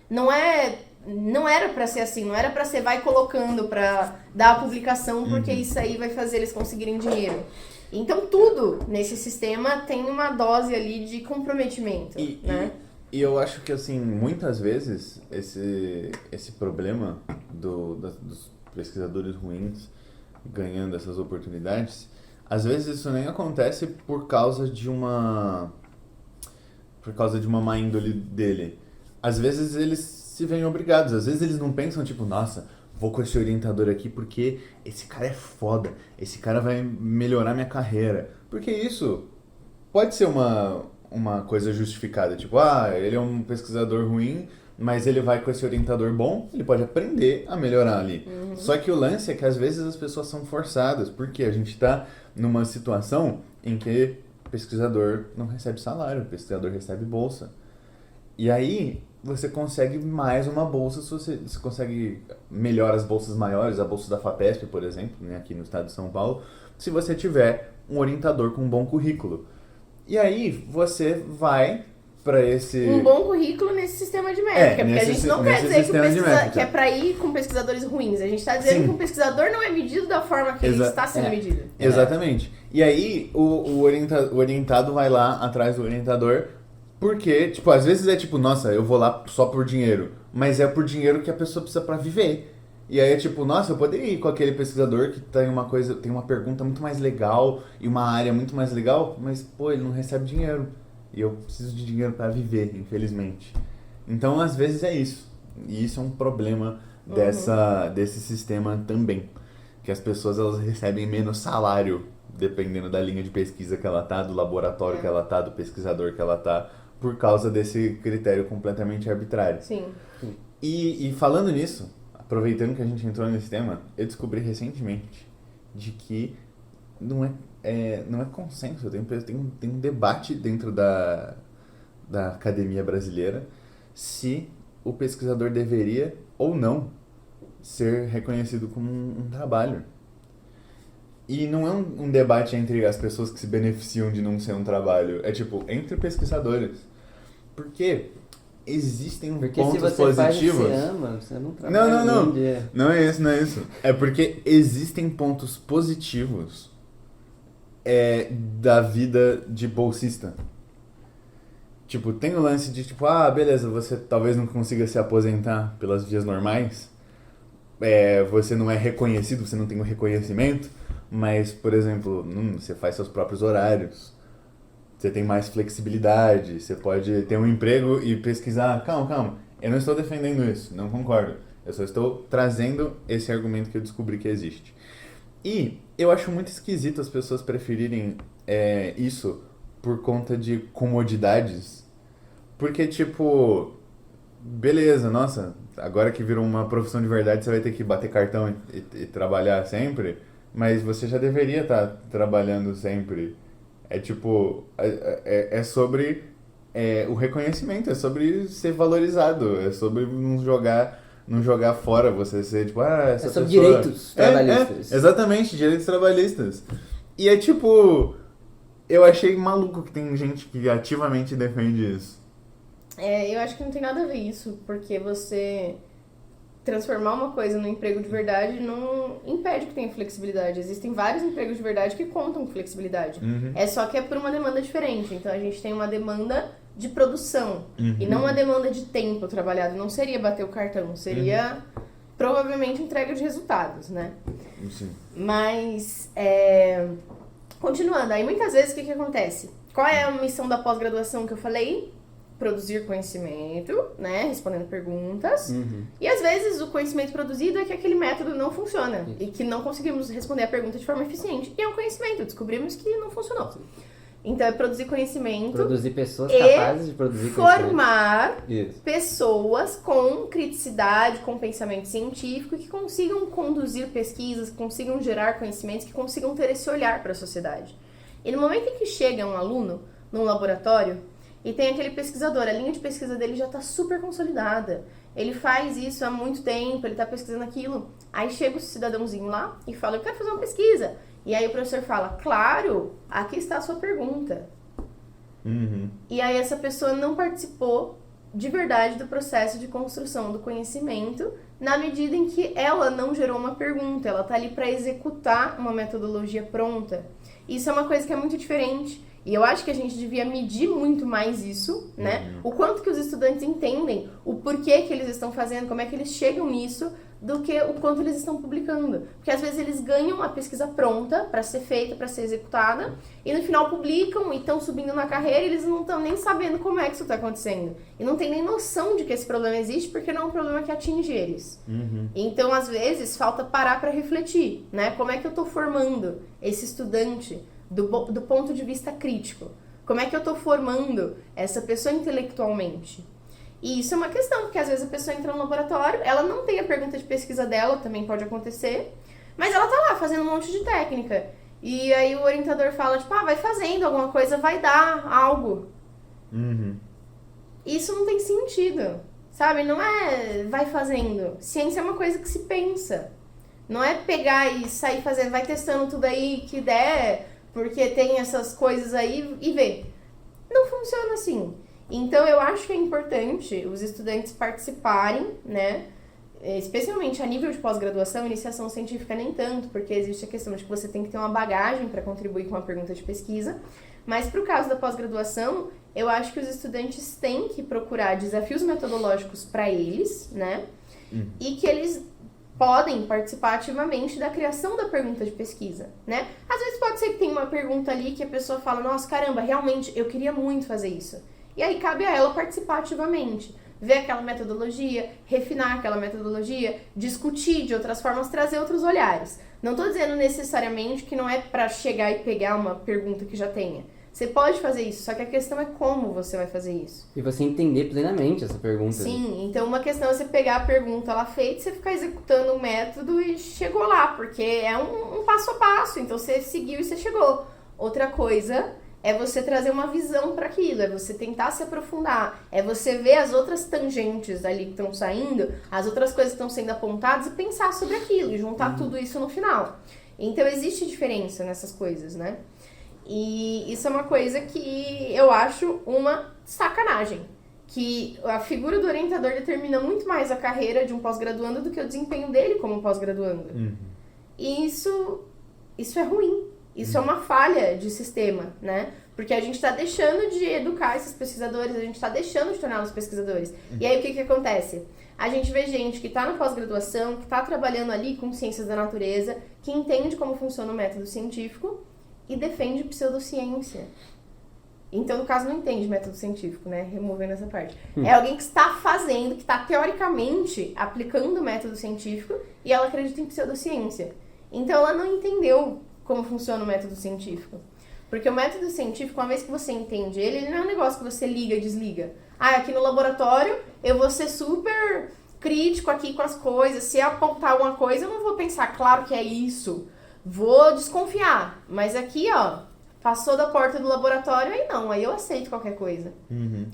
Não era para ser assim, não era para ser vai colocando para dar a publicação porque isso aí vai fazer eles conseguirem dinheiro. Então tudo nesse sistema tem uma dose ali de comprometimento, né? E eu acho que assim, muitas vezes esse problema dos pesquisadores ruins ganhando essas oportunidades, às vezes isso nem acontece por causa de uma má índole dele. Às vezes eles se veem obrigados, às vezes eles não pensam tipo, nossa, vou com esse orientador aqui porque esse cara é foda, esse cara vai melhorar minha carreira. Porque isso pode ser uma coisa justificada, tipo, ele é um pesquisador ruim, mas ele vai com esse orientador bom, ele pode aprender a melhorar ali. Só que o lance é que às vezes as pessoas são forçadas, porque a gente está numa situação em que o pesquisador não recebe salário, o pesquisador recebe bolsa. E aí você consegue mais uma bolsa, você consegue melhor as bolsas maiores, a bolsa da FAPESP, por exemplo, né, aqui no estado de São Paulo, se você tiver um orientador com um bom currículo. E aí você vai para esse... Um bom currículo nesse sistema de métrica, porque a gente não quer dizer que é para ir com pesquisadores ruins, a gente está dizendo que o pesquisador não é medido da forma que ele está sendo medido. Exatamente. E aí o orientado vai lá atrás do orientador, porque, tipo, às vezes é tipo, nossa, eu vou lá só por dinheiro, mas é por dinheiro que a pessoa precisa para viver. E aí é tipo, nossa, eu poderia ir com aquele pesquisador que tem uma pergunta muito mais legal e uma área muito mais legal, mas, pô, ele não recebe dinheiro. E eu preciso de dinheiro para viver, infelizmente. Então, às vezes é isso. E isso é um problema desse sistema também. Que as pessoas, elas recebem menos salário, dependendo da linha de pesquisa que ela tá, do laboratório que ela tá, do pesquisador que ela tá, por causa desse critério completamente arbitrário. Sim. E falando nisso, aproveitando que a gente entrou nesse tema, eu descobri recentemente de que não é consenso, tem um debate dentro da academia brasileira se o pesquisador deveria ou não ser reconhecido como um trabalho. E não é um debate entre as pessoas que se beneficiam de não ser um trabalho, é tipo, entre pesquisadores. Porque existem pontos se você positivos. Faz o que você ama, você não trabalha. Não. Não é isso. É porque existem pontos positivos da vida de bolsista. Tipo, tem o lance de tipo, beleza, você talvez não consiga se aposentar pelas vias normais. Você não é reconhecido, você não tem o reconhecimento, mas, por exemplo, você faz seus próprios horários. Você tem mais flexibilidade, você pode ter um emprego e pesquisar. Calma, eu não estou defendendo isso, não concordo. Eu só estou trazendo esse argumento que eu descobri que existe. E eu acho muito esquisito as pessoas preferirem isso por conta de comodidades. Porque, tipo, beleza, nossa, agora que virou uma profissão de verdade, você vai ter que bater cartão e trabalhar sempre, mas você já deveria estar trabalhando sempre. É tipo, é sobre o reconhecimento, é sobre ser valorizado, é sobre não jogar fora, você ser tipo, essa sobre pessoa... direitos trabalhistas. Exatamente, direitos trabalhistas. E é tipo, eu achei maluco que tem gente que ativamente defende isso. Eu acho que não tem nada a ver isso, porque você transformar uma coisa num emprego de verdade não impede que tenha flexibilidade. Existem vários empregos de verdade que contam com flexibilidade. É só que é por uma demanda diferente. Então a gente tem uma demanda de produção e não uma demanda de tempo trabalhado. Não seria bater o cartão, seria provavelmente entrega de resultados, né? Sim. Mas, continuando, aí muitas vezes o que acontece? Qual é a missão da pós-graduação que eu falei? Produzir conhecimento, né? Respondendo perguntas. E às vezes o conhecimento produzido é que aquele método não funciona e que não conseguimos responder a pergunta de forma eficiente. E é um conhecimento, descobrimos que não funcionou. Então é produzir conhecimento. Produzir pessoas capazes de produzir conhecimento. Formar pessoas com criticidade, com pensamento científico que consigam conduzir pesquisas, que consigam gerar conhecimentos, que consigam ter esse olhar para a sociedade. E no momento em que chega um aluno num laboratório e tem aquele pesquisador, a linha de pesquisa dele já está super consolidada. Ele faz isso há muito tempo, ele está pesquisando aquilo. Aí chega o cidadãozinho lá e fala, eu quero fazer uma pesquisa. E aí o professor fala, claro, aqui está a sua pergunta. E aí essa pessoa não participou de verdade do processo de construção do conhecimento, na medida em que ela não gerou uma pergunta, ela está ali para executar uma metodologia pronta. Isso é uma coisa que é muito diferente E eu acho que a gente devia medir muito mais isso, né? O quanto que os estudantes entendem o porquê que eles estão fazendo, como é que eles chegam nisso, do que o quanto eles estão publicando. Porque às vezes eles ganham a pesquisa pronta para ser feita, para ser executada, e no final publicam e estão subindo na carreira e eles não estão nem sabendo como é que isso está acontecendo. E não tem nem noção de que esse problema existe, porque não é um problema que atinge eles. Então, às vezes, falta parar para refletir, né? Como é que eu estou formando esse estudante do ponto de vista crítico? Como é que eu estou formando essa pessoa intelectualmente? E isso é uma questão, porque às vezes a pessoa entra no laboratório, ela não tem a pergunta de pesquisa dela, também pode acontecer, mas ela tá lá fazendo um monte de técnica. E aí o orientador fala, tipo, vai fazendo alguma coisa, vai dar algo. Isso não tem sentido, sabe? Não é vai fazendo. Ciência é uma coisa que se pensa. Não é pegar e sair fazendo, vai testando tudo aí que der, porque tem essas coisas aí e ver. Não funciona assim. Então, eu acho que é importante os estudantes participarem, né? Especialmente a nível de pós-graduação, iniciação científica nem tanto, porque existe a questão de que você tem que ter uma bagagem para contribuir com uma pergunta de pesquisa. Mas, para o caso da pós-graduação, eu acho que os estudantes têm que procurar desafios metodológicos para eles, né? E que eles podem participar ativamente da criação da pergunta de pesquisa, né? Às vezes pode ser que tenha uma pergunta ali que a pessoa fala, nossa, caramba, realmente, eu queria muito fazer isso. E aí cabe a ela participar ativamente, ver aquela metodologia, refinar aquela metodologia, discutir de outras formas, trazer outros olhares. Não estou dizendo necessariamente que não é para chegar e pegar uma pergunta que já tenha. Você pode fazer isso, só que a questão é como você vai fazer isso. E você entender plenamente essa pergunta. Sim, então uma questão é você pegar a pergunta lá feita, você ficar executando o método e chegou lá, porque é um passo a passo, então você seguiu e você chegou. Outra coisa é você trazer uma visão para aquilo, é você tentar se aprofundar, é você ver as outras tangentes ali que estão saindo, as outras coisas que estão sendo apontadas e pensar sobre aquilo, e juntar tudo isso no final. Então existe diferença nessas coisas, né? E isso é uma coisa que eu acho uma sacanagem, que a figura do orientador determina muito mais a carreira de um pós-graduando do que o desempenho dele como pós-graduando. E isso é ruim. Isso é uma falha de sistema, né? Porque a gente está deixando de educar esses pesquisadores, a gente está deixando de torná-los pesquisadores. E aí o que acontece? A gente vê gente que está na pós-graduação, que está trabalhando ali com ciências da natureza, que entende como funciona o método científico e defende pseudociência. Então, no caso, não entende método científico, né? Removendo essa parte. É alguém que está fazendo, que está teoricamente aplicando o método científico e ela acredita em pseudociência. Então, ela não entendeu como funciona o método científico. Porque o método científico, uma vez que você entende ele não é um negócio que você liga e desliga. Aqui no laboratório eu vou ser super crítico aqui com as coisas. Se apontar alguma coisa, eu não vou pensar, claro que é isso. Vou desconfiar. Mas aqui, passou da porta do laboratório, aí eu aceito qualquer coisa.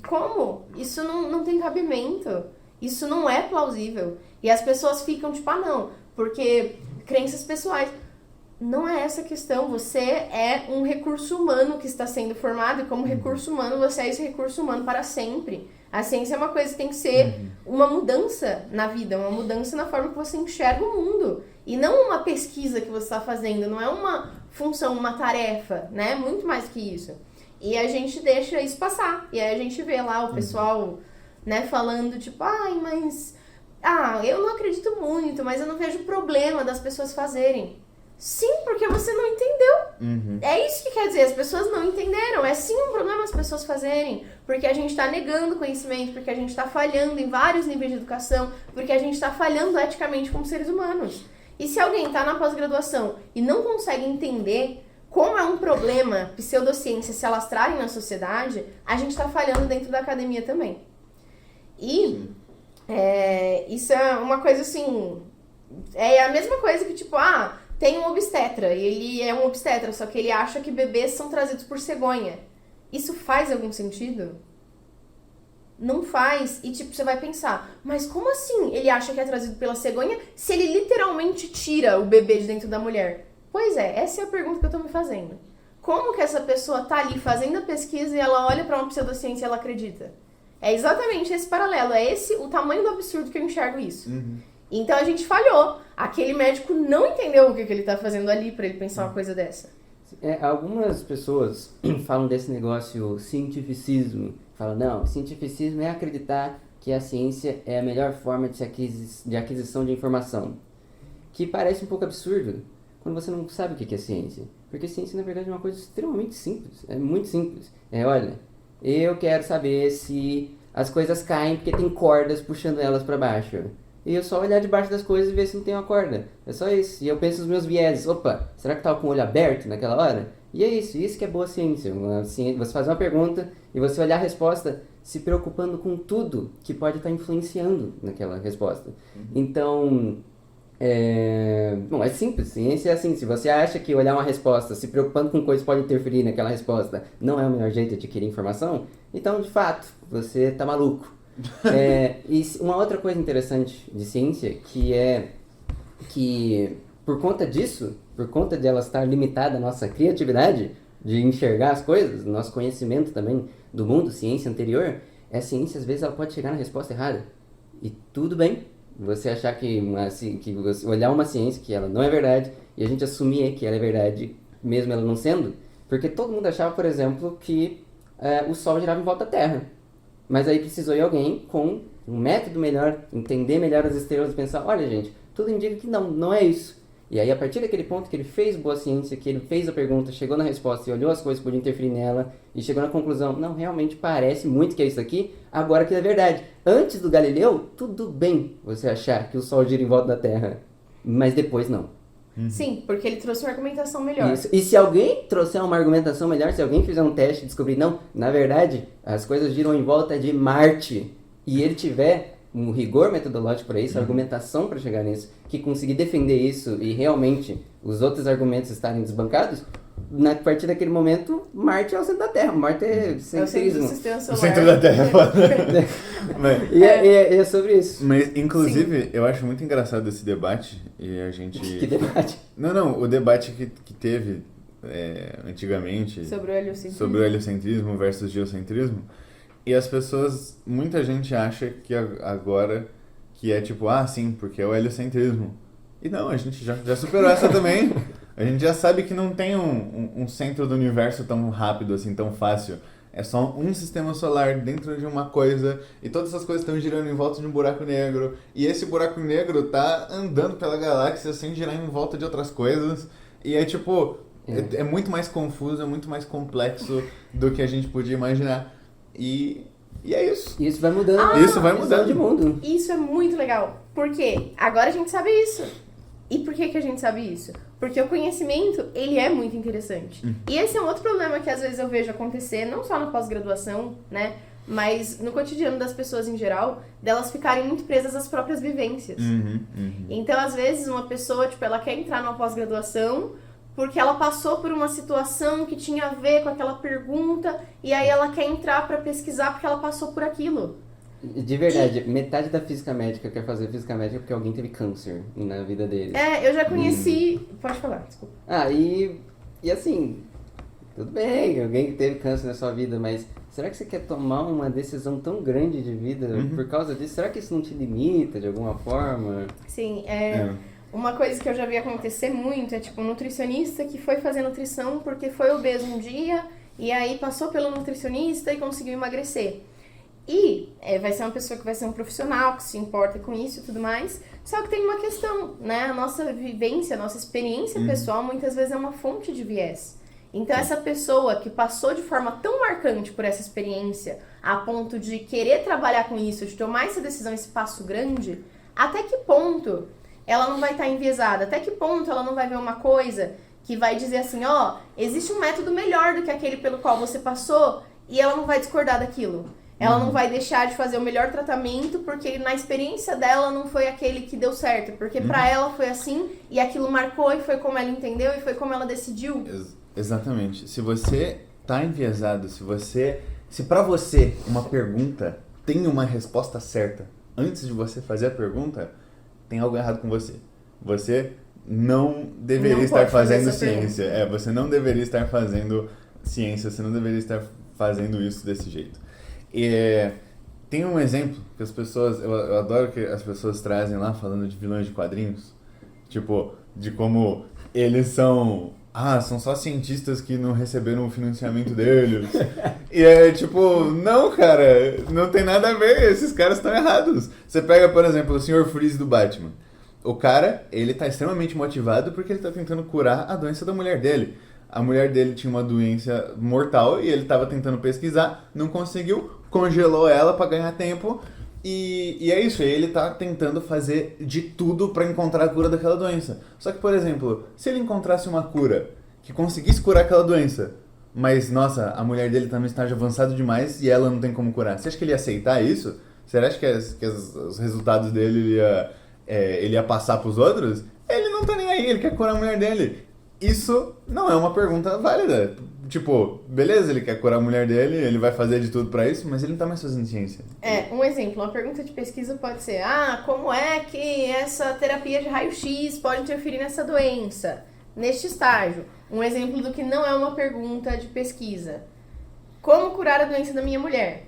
Como? Isso não tem cabimento. Isso não é plausível. E as pessoas ficam tipo, não, porque crenças pessoais. Não é essa a questão, você é um recurso humano que está sendo formado e como recurso humano, você é esse recurso humano para sempre. A ciência é uma coisa que tem que ser uma mudança na vida, uma mudança na forma que você enxerga o mundo. E não uma pesquisa que você está fazendo, não é uma função, uma tarefa, né? Muito mais que isso. E a gente deixa isso passar. E aí a gente vê lá o pessoal, né, falando tipo, mas... eu não acredito muito, mas eu não vejo problema das pessoas fazerem. Sim, porque você não entendeu. É isso que quer dizer, as pessoas não entenderam. É sim um problema as pessoas fazerem, porque a gente está negando conhecimento, porque a gente está falhando em vários níveis de educação, porque a gente está falhando eticamente como seres humanos. E se alguém está na pós-graduação e não consegue entender como é um problema pseudociência se alastrarem na sociedade, a gente está falhando dentro da academia também. E isso é uma coisa assim... É a mesma coisa que tipo, tem um obstetra, e ele é um obstetra, só que ele acha que bebês são trazidos por cegonha. Isso faz algum sentido? Não faz. E tipo, você vai pensar, mas como assim ele acha que é trazido pela cegonha se ele literalmente tira o bebê de dentro da mulher? Pois é, essa é a pergunta que eu tô me fazendo. Como que essa pessoa tá ali fazendo a pesquisa e ela olha pra uma pseudociência e ela acredita? É exatamente esse paralelo, é esse o tamanho do absurdo que eu enxergo isso. Então a gente falhou. Aquele médico não entendeu o que ele tá fazendo ali pra ele pensar uma coisa dessa. Algumas pessoas falam desse negócio cientificismo. Falam, não, cientificismo é acreditar que a ciência é a melhor forma de aquisição de informação. Que parece um pouco absurdo quando você não sabe o que é ciência. Porque ciência, na verdade, é uma coisa extremamente simples. É muito simples. Olha, eu quero saber se as coisas caem porque tem cordas puxando elas para baixo. E eu só olhar debaixo das coisas e ver se não tem uma corda. É só isso. E eu penso nos meus vieses. Opa, será que tava com o olho aberto naquela hora? E é isso. Isso que é boa ciência. Você faz uma pergunta e você olhar a resposta se preocupando com tudo que pode estar influenciando naquela resposta. Então, bom, é simples. Ciência é assim. Se você acha que olhar uma resposta se preocupando com coisas pode interferir naquela resposta não é o melhor jeito de adquirir informação, então, de fato, você tá maluco. E uma outra coisa interessante de ciência que é que por conta disso, por conta de ela estar limitada à nossa criatividade de enxergar as coisas, nosso conhecimento também do mundo, ciência anterior, a ciência às vezes ela pode chegar na resposta errada. E tudo bem você achar que você olhar uma ciência que ela não é verdade e a gente assumir que ela é verdade mesmo ela não sendo, porque todo mundo achava, por exemplo, que o Sol girava em volta da Terra. Mas aí precisou ir alguém com um método melhor, entender melhor as estrelas e pensar, olha gente, tudo indica que não é isso. E aí a partir daquele ponto que ele fez boa ciência, que ele fez a pergunta, chegou na resposta e olhou as coisas que podiam interferir nela e chegou na conclusão, não, realmente parece muito que é isso aqui, agora que é verdade. Antes do Galileu, tudo bem você achar que o Sol gira em volta da Terra, mas depois não. Sim, porque ele trouxe uma argumentação melhor. Isso. E se alguém trouxer uma argumentação melhor, se alguém fizer um teste e descobrir, não, na verdade, as coisas giram em volta de Marte, e ele tiver um rigor metodológico para isso, argumentação para chegar nisso, que conseguir defender isso e realmente os outros argumentos estarem desbancados, a partir daquele momento, Marte é o centro da Terra. Marte é centrismo. O centro da Terra. É sobre isso. Mas, inclusive, eu acho muito engraçado esse debate. E a gente... Que debate? Não, o debate que teve antigamente sobre o heliocentrismo versus geocentrismo. E as pessoas, muita gente acha que agora que é tipo, sim, porque é o heliocentrismo. E não, a gente já superou essa também. A gente já sabe que não tem um centro do universo tão rápido, assim, tão fácil. É só um sistema solar dentro de uma coisa e todas essas coisas estão girando em volta de um buraco negro. E esse buraco negro tá andando pela galáxia sem girar em volta de outras coisas. E é tipo, é muito mais confuso, é muito mais complexo do que a gente podia imaginar. E é isso. Isso vai mudando. Isso vai mudando de mundo. Isso é muito legal. Por quê? Agora a gente sabe isso. E por que a gente sabe isso? Porque o conhecimento, ele é muito interessante. E esse é um outro problema que às vezes eu vejo acontecer, não só na pós-graduação, né? Mas no cotidiano das pessoas em geral, delas ficarem muito presas às próprias vivências. Então, às vezes, uma pessoa, ela quer entrar numa pós-graduação porque ela passou por uma situação que tinha a ver com aquela pergunta e aí ela quer entrar para pesquisar porque ela passou por aquilo. De verdade, metade da física médica quer fazer física médica porque alguém teve câncer na vida dele. Eu já conheci... Pode falar, desculpa. E assim, tudo bem, alguém que teve câncer na sua vida, mas será que você quer tomar uma decisão tão grande de vida por causa disso? Será que isso não te limita de alguma forma? Sim, uma coisa que eu já vi acontecer muito é um nutricionista que foi fazer nutrição porque foi obeso um dia e aí passou pelo nutricionista e conseguiu emagrecer. E vai ser uma pessoa que vai ser um profissional, que se importa com isso e tudo mais. Só que tem uma questão, né? A nossa vivência, a nossa experiência pessoal, muitas vezes é uma fonte de viés. Então, essa pessoa que passou de forma tão marcante por essa experiência, a ponto de querer trabalhar com isso, de tomar essa decisão, esse passo grande, até que ponto ela não vai estar enviesada? Até que ponto ela não vai ver uma coisa que vai dizer assim, existe um método melhor do que aquele pelo qual você passou, e ela não vai discordar daquilo. Ela não vai deixar de fazer o melhor tratamento porque na experiência dela não foi aquele que deu certo. Porque pra ela foi assim e aquilo marcou e foi como ela entendeu e foi como ela decidiu. Exatamente. Se você tá enviesado, se pra você uma pergunta tem uma resposta certa antes de você fazer a pergunta, tem algo errado com você. Você não deveria estar fazendo ciência. Você não deveria estar fazendo ciência, você não deveria estar fazendo isso desse jeito. Tem um exemplo que as pessoas... Eu adoro que as pessoas trazem lá falando de vilões de quadrinhos. Tipo, de como eles são são só cientistas que não receberam o financiamento deles. E é tipo, não, cara, não tem nada a ver, esses caras estão errados. Você pega, por exemplo, o Sr. Freeze do Batman. O cara, ele tá extremamente motivado porque ele tá tentando curar a doença da mulher dele. A mulher dele tinha uma doença mortal e ele tava tentando pesquisar, não conseguiu, congelou ela pra ganhar tempo. E é isso, ele tá tentando fazer de tudo pra encontrar a cura daquela doença. Só que, por exemplo, se ele encontrasse uma cura que conseguisse curar aquela doença, mas, nossa, a mulher dele tá no estágio avançado demais e ela não tem como curar, você acha que ele ia aceitar isso? Você acha que os resultados dele ele ia passar pros outros? Ele não tá nem aí, ele quer curar a mulher dele. Isso não é uma pergunta válida. Tipo, beleza, ele quer curar a mulher dele, ele vai fazer de tudo pra isso, mas ele não tá mais fazendo ciência. Um exemplo, uma pergunta de pesquisa pode ser: como é que essa terapia de raio-x pode interferir nessa doença, neste estágio? Um exemplo do que não é uma pergunta de pesquisa: como curar a doença da minha mulher?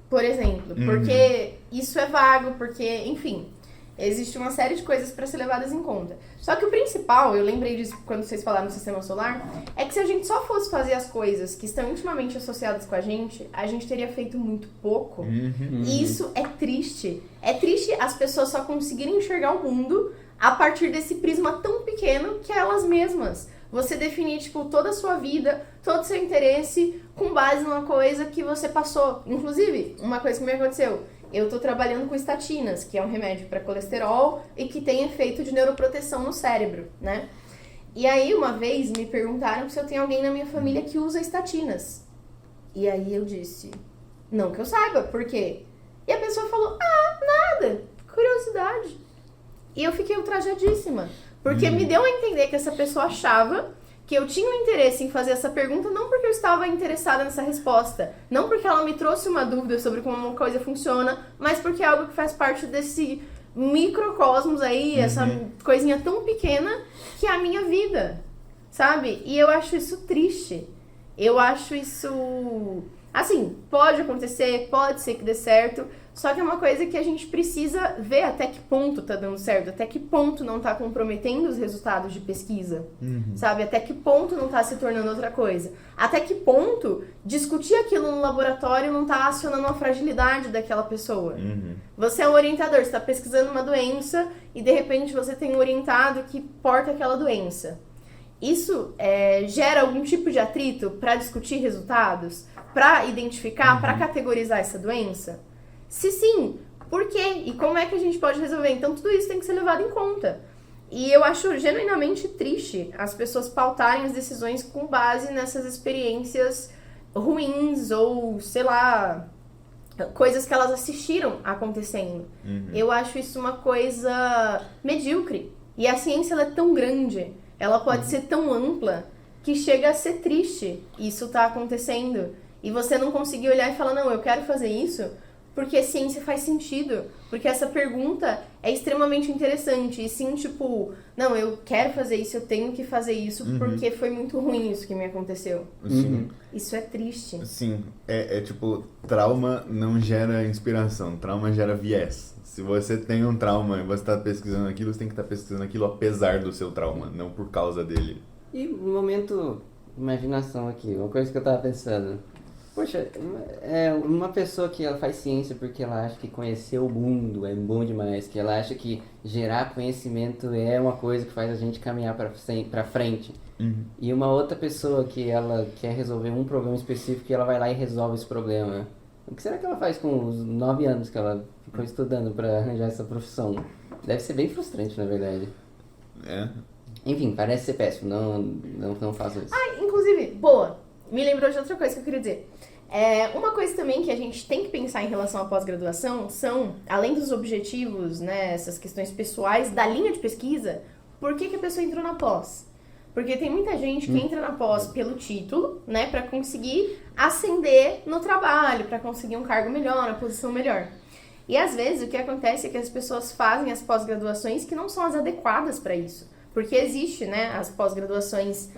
Por exemplo, porque isso é vago, porque, enfim, existe uma série de coisas para ser levadas em conta. Só que o principal, eu lembrei disso quando vocês falaram no sistema solar, é que se a gente só fosse fazer as coisas que estão intimamente associadas com a gente teria feito muito pouco. E isso é triste. É triste as pessoas só conseguirem enxergar o mundo a partir desse prisma tão pequeno que é elas mesmas. Você definir, tipo, toda a sua vida, todo o seu interesse com base numa coisa que você passou. Inclusive, uma coisa que me aconteceu: eu tô trabalhando com estatinas, que é um remédio para colesterol e que tem efeito de neuroproteção no cérebro, né? E aí, uma vez, me perguntaram se eu tenho alguém na minha família que usa estatinas. E aí eu disse: não que eu saiba, por quê? E a pessoa falou: nada, curiosidade. E eu fiquei ultrajadíssima, porque me deu a entender que essa pessoa achava que eu tinha um interesse em fazer essa pergunta não porque eu estava interessada nessa resposta, não porque ela me trouxe uma dúvida sobre como uma coisa funciona, mas porque é algo que faz parte desse microcosmos aí, essa coisinha tão pequena que é a minha vida, sabe? E eu acho isso triste. Eu acho isso... Assim, pode acontecer, pode ser que dê certo, só que é uma coisa que a gente precisa ver até que ponto tá dando certo, até que ponto não tá comprometendo os resultados de pesquisa, sabe? Até que ponto não tá se tornando outra coisa. Até que ponto discutir aquilo no laboratório não tá acionando a fragilidade daquela pessoa. Você é um orientador, você tá pesquisando uma doença e de repente você tem um orientado que porta aquela doença. Isso gera algum tipo de atrito para discutir resultados? Para identificar, para categorizar essa doença? Se sim, por quê? E como é que a gente pode resolver? Então tudo isso tem que ser levado em conta. E eu acho genuinamente triste as pessoas pautarem as decisões com base nessas experiências ruins ou, sei lá, coisas que elas assistiram acontecendo. Eu acho isso uma coisa medíocre. E a ciência ela é tão grande, ela pode ser tão ampla, que chega a ser triste isso tá acontecendo. E você não conseguir olhar e falar: não, eu quero fazer isso porque a ciência faz sentido, porque essa pergunta é extremamente interessante. E sim, tipo, não, eu quero fazer isso, eu tenho que fazer isso porque foi muito ruim isso que me aconteceu. Isso é triste. Sim, tipo, trauma não gera inspiração, trauma gera viés. Se você tem um trauma e você está pesquisando aquilo, você tem que estar pesquisando aquilo apesar do seu trauma, não por causa dele. E um momento, imaginação aqui, uma coisa que eu tava pensando. Poxa, uma pessoa que ela faz ciência porque ela acha que conhecer o mundo é bom demais, que ela acha que gerar conhecimento é uma coisa que faz a gente caminhar pra frente. E uma outra pessoa que ela quer resolver um problema específico e ela vai lá e resolve esse problema. O que será que ela faz com os 9 anos que ela ficou estudando pra arranjar essa profissão? Deve ser bem frustrante, na verdade. Enfim, parece ser péssimo, não faço isso. Inclusive, boa, me lembrou de outra coisa que eu queria dizer. Uma coisa também que a gente tem que pensar em relação à pós-graduação são, além dos objetivos, né, essas questões pessoais da linha de pesquisa, por que a pessoa entrou na pós? Porque tem muita gente que entra na pós pelo título, né, para conseguir ascender no trabalho, para conseguir um cargo melhor, uma posição melhor. E às vezes o que acontece é que as pessoas fazem as pós-graduações que não são as adequadas para isso. Porque existe, né, as pós-graduações,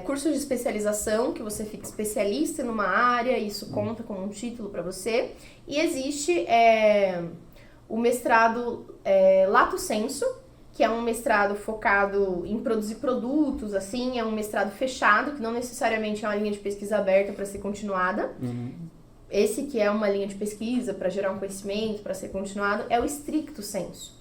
cursos de especialização, que você fica especialista numa área, isso conta como um título para você. E existe o mestrado lato sensu, que é um mestrado focado em produzir produtos, assim, é um mestrado fechado, que não necessariamente é uma linha de pesquisa aberta para ser continuada. Esse que é uma linha de pesquisa para gerar um conhecimento, para ser continuado, é o stricto sensu.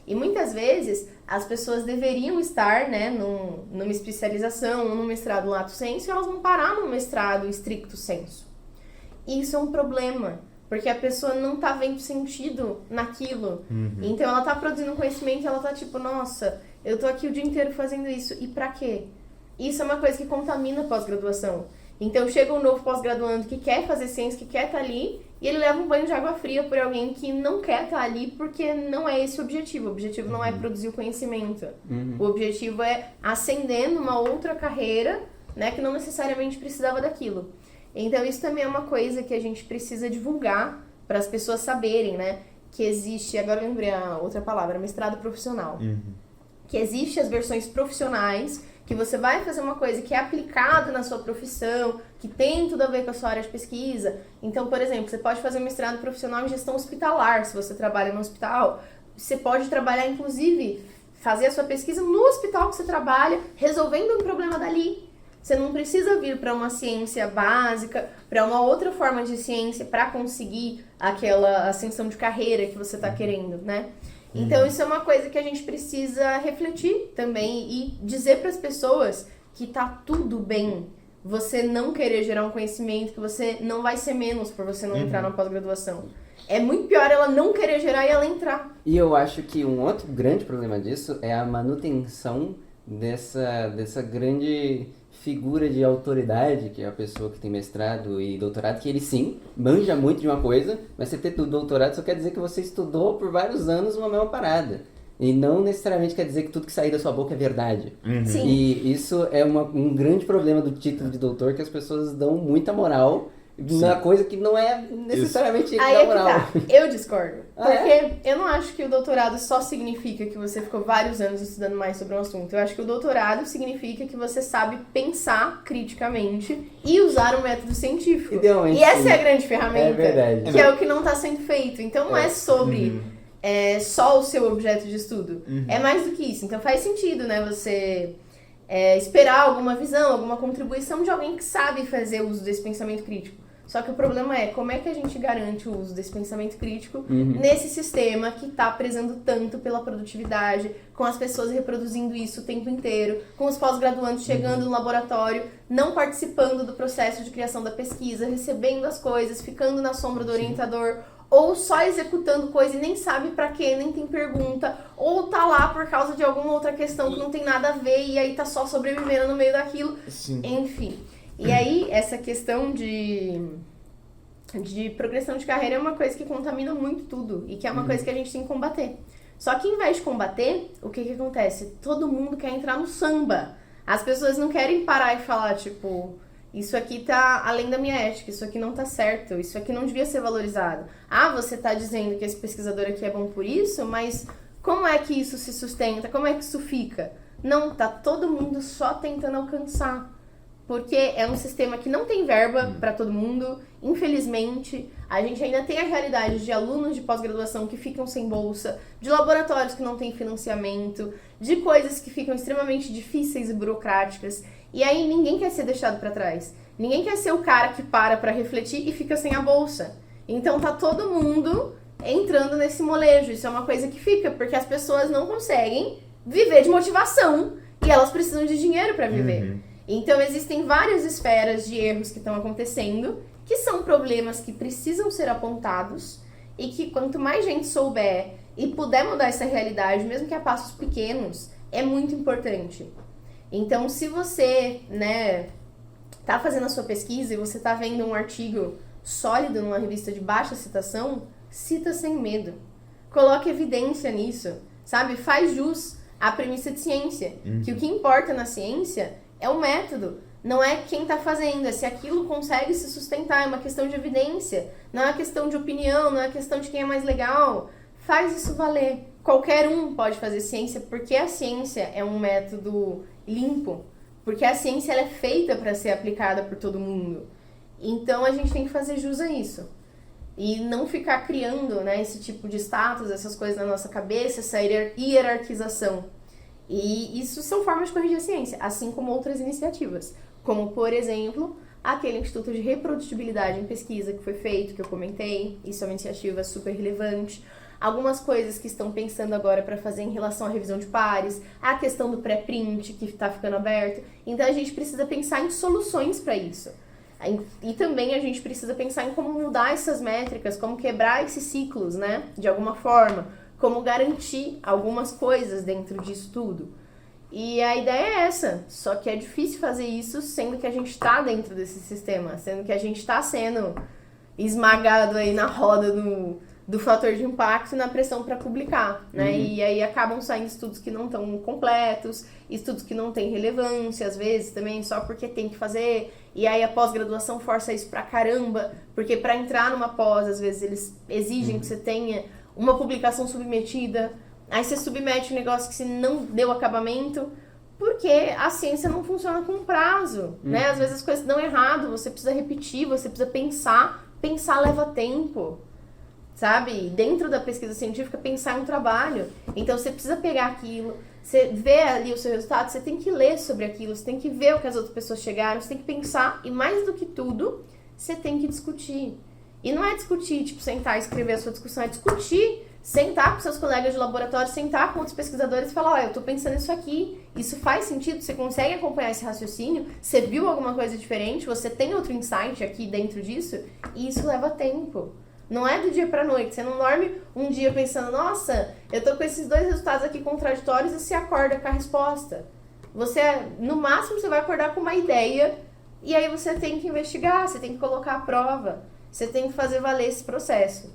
E muitas vezes as pessoas deveriam estar, né, numa especialização, num mestrado lato sensu, e elas vão parar num mestrado stricto sensu. E isso é um problema, porque a pessoa não tá vendo sentido naquilo. Então ela tá produzindo conhecimento e ela tá tipo, nossa, eu tô aqui o dia inteiro fazendo isso, e pra quê? Isso é uma coisa que contamina a pós-graduação. Então chega um novo pós-graduando que quer fazer ciência, que quer estar ali, e ele leva um banho de água fria por alguém que não quer estar ali porque não é esse o objetivo. O objetivo não é produzir o conhecimento. O objetivo é ascender numa outra carreira, né, que não necessariamente precisava daquilo. Então isso também é uma coisa que a gente precisa divulgar para as pessoas saberem, né, que existe, agora eu lembrei a outra palavra, mestrado profissional. Que existe as versões profissionais, que você vai fazer uma coisa que é aplicada na sua profissão, que tem tudo a ver com a sua área de pesquisa. Então, por exemplo, você pode fazer um mestrado profissional em gestão hospitalar, se você trabalha no hospital. Você pode trabalhar, inclusive, fazer a sua pesquisa no hospital que você trabalha, resolvendo um problema dali. Você não precisa vir para uma ciência básica, para uma outra forma de ciência para conseguir aquela ascensão de carreira que você está querendo, né? Então isso é uma coisa que a gente precisa refletir também e dizer para as pessoas que tá tudo bem você não querer gerar um conhecimento, que você não vai ser menos por você não entrar na pós-graduação. É muito pior ela não querer gerar e ela entrar. E eu acho que um outro grande problema disso é a manutenção dessa grande figura de autoridade, que é a pessoa que tem mestrado e doutorado, que ele sim, manja muito de uma coisa, mas você ter doutorado só quer dizer que você estudou por vários anos uma mesma parada. E não necessariamente quer dizer que tudo que sair da sua boca é verdade. Sim. E isso é um grande problema do título de doutor, que as pessoas dão muita moral na coisa que não é necessariamente aí da é moral. que tá. Eu discordo. Porque eu não acho que o doutorado só significa que você ficou vários anos estudando mais sobre um assunto. Eu acho que o doutorado significa que você sabe pensar criticamente e usar um método científico. Idealmente, e essa sim. é a grande ferramenta. É verdade. Que é o que não está sendo feito. Então não é sobre só o seu objeto de estudo. É mais do que isso. Então faz sentido, né? Você esperar alguma visão, alguma contribuição de alguém que sabe fazer uso desse pensamento crítico. Só que o problema é como é que a gente garante o uso desse pensamento crítico nesse sistema que está prezando tanto pela produtividade, com as pessoas reproduzindo isso o tempo inteiro, com os pós-graduandos chegando no laboratório, não participando do processo de criação da pesquisa, recebendo as coisas, ficando na sombra do orientador, ou só executando coisa e nem sabe pra quê, nem tem pergunta, ou tá lá por causa de alguma outra questão que não tem nada a ver e aí tá só sobrevivendo no meio daquilo. Enfim. E aí, essa questão de progressão de carreira é uma coisa que contamina muito tudo e que é uma coisa que a gente tem que combater. Só que, em vez de combater, o que acontece? Todo mundo quer entrar no samba. As pessoas não querem parar e falar, tipo, isso aqui tá além da minha ética, isso aqui não tá certo, isso aqui não devia ser valorizado. Ah, você tá dizendo que esse pesquisador aqui é bom por isso, mas como é que isso se sustenta? Como é que isso fica? Não, tá todo mundo só tentando alcançar. Porque é um sistema que não tem verba para todo mundo, infelizmente. A gente ainda tem a realidade de alunos de pós-graduação que ficam sem bolsa, de laboratórios que não têm financiamento, de coisas que ficam extremamente difíceis e burocráticas. E aí ninguém quer ser deixado para trás. Ninguém quer ser o cara que para refletir e fica sem a bolsa. Então tá todo mundo entrando nesse molejo. Isso é uma coisa que fica, porque as pessoas não conseguem viver de motivação e elas precisam de dinheiro para viver. Então existem várias esferas de erros que estão acontecendo, que são problemas que precisam ser apontados e que quanto mais gente souber e puder mudar essa realidade, mesmo que a passos pequenos, é muito importante. Então se você, né, tá fazendo a sua pesquisa e você tá vendo um artigo sólido numa revista de baixa citação, cita sem medo. Coloque evidência nisso, sabe? Faz jus à premissa de ciência, que o que importa na ciência é o método, não é quem está fazendo, é se aquilo consegue se sustentar, é uma questão de evidência, não é uma questão de opinião, não é questão de quem é mais legal. Faz isso valer. Qualquer um pode fazer ciência, porque a ciência é um método limpo, porque a ciência ela é feita para ser aplicada por todo mundo. Então a gente tem que fazer jus a isso. E não ficar criando, né, esse tipo de status, essas coisas na nossa cabeça, essa hierarquização. E isso são formas de corrigir a ciência, assim como outras iniciativas. Como, por exemplo, aquele Instituto de Reprodutibilidade em Pesquisa que foi feito, que eu comentei. Isso é uma iniciativa super relevante. Algumas coisas que estão pensando agora para fazer em relação à revisão de pares, a questão do pré-print que está ficando aberto. Então a gente precisa pensar em soluções para isso. E também a gente precisa pensar em como mudar essas métricas, como quebrar esses ciclos, né? De alguma forma, como garantir algumas coisas dentro disso tudo. E a ideia é essa, só que é difícil fazer isso sendo que a gente está dentro desse sistema, sendo que a gente está sendo esmagado aí na roda do fator de impacto e na pressão para publicar, né? E aí acabam saindo estudos que não estão completos, estudos que não têm relevância, às vezes, também só porque tem que fazer. E aí a pós-graduação força isso pra caramba, porque para entrar numa pós, às vezes, eles exigem que você tenha uma publicação submetida, aí você submete um negócio que se não deu acabamento, porque a ciência não funciona com prazo, né? Às vezes as coisas dão errado, você precisa repetir, você precisa pensar leva tempo. Sabe? Dentro da pesquisa científica, pensar em um trabalho. Então, você precisa pegar aquilo, você vê ali o seu resultado, você tem que ler sobre aquilo, você tem que ver o que as outras pessoas chegaram, você tem que pensar, e mais do que tudo, você tem que discutir. E não é discutir, tipo, sentar e escrever a sua discussão, é discutir, sentar com seus colegas de laboratório, sentar com outros pesquisadores e falar, eu tô pensando isso aqui, isso faz sentido, você consegue acompanhar esse raciocínio, você viu alguma coisa diferente, você tem outro insight aqui dentro disso, e isso leva tempo. Não é do dia pra noite, você não dorme um dia pensando, nossa, eu tô com esses 2 resultados aqui contraditórios e você acorda com a resposta. No máximo, você vai acordar com uma ideia e aí você tem que investigar, você tem que colocar a prova, você tem que fazer valer esse processo.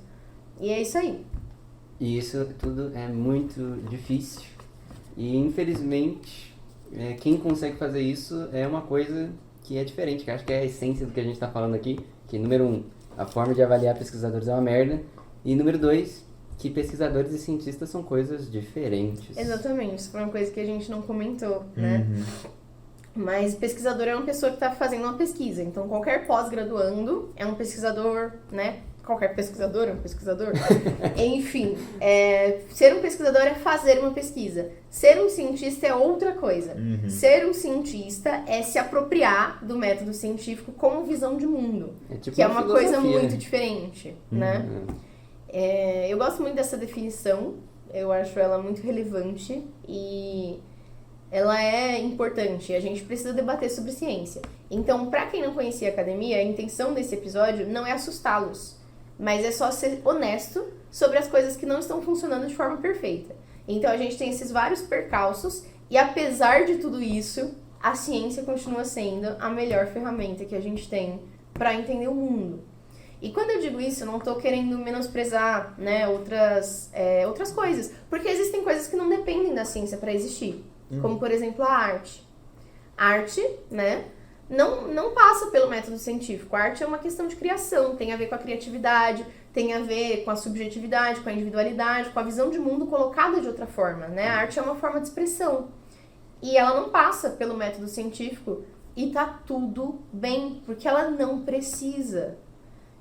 E é isso aí. E isso tudo é muito difícil. E, infelizmente, quem consegue fazer isso é uma coisa que é diferente, que acho que é a essência do que a gente tá falando aqui, que, número 1, a forma de avaliar pesquisadores é uma merda. E número 2, que pesquisadores e cientistas são coisas diferentes. Exatamente, isso foi uma coisa que a gente não comentou, né? Mas pesquisador é uma pessoa que está fazendo uma pesquisa. Então, qualquer pós-graduando é um pesquisador, né? Qualquer pesquisador é um pesquisador. Enfim, ser um pesquisador é fazer uma pesquisa. Ser um cientista é outra coisa. Ser um cientista é se apropriar do método científico como visão de mundo. Tipo que é uma coisa filosofia, muito diferente, né? Eu gosto muito dessa definição. Eu acho ela muito relevante e ela é importante. A gente precisa debater sobre ciência. Então, para quem não conhecia a academia, a intenção desse episódio não é assustá-los, mas é só ser honesto sobre as coisas que não estão funcionando de forma perfeita. Então, a gente tem esses vários percalços e, apesar de tudo isso, a ciência continua sendo a melhor ferramenta que a gente tem para entender o mundo. E quando eu digo isso, eu não estou querendo menosprezar, né, outras coisas, porque existem coisas que não dependem da ciência para existir, como, por exemplo, a arte. A arte, né, não passa pelo método científico. A arte é uma questão de criação, tem a ver com a criatividade, tem a ver com a subjetividade, com a individualidade, com a visão de mundo colocada de outra forma, né? A arte é uma forma de expressão. E ela não passa pelo método científico e tá tudo bem, porque ela não precisa.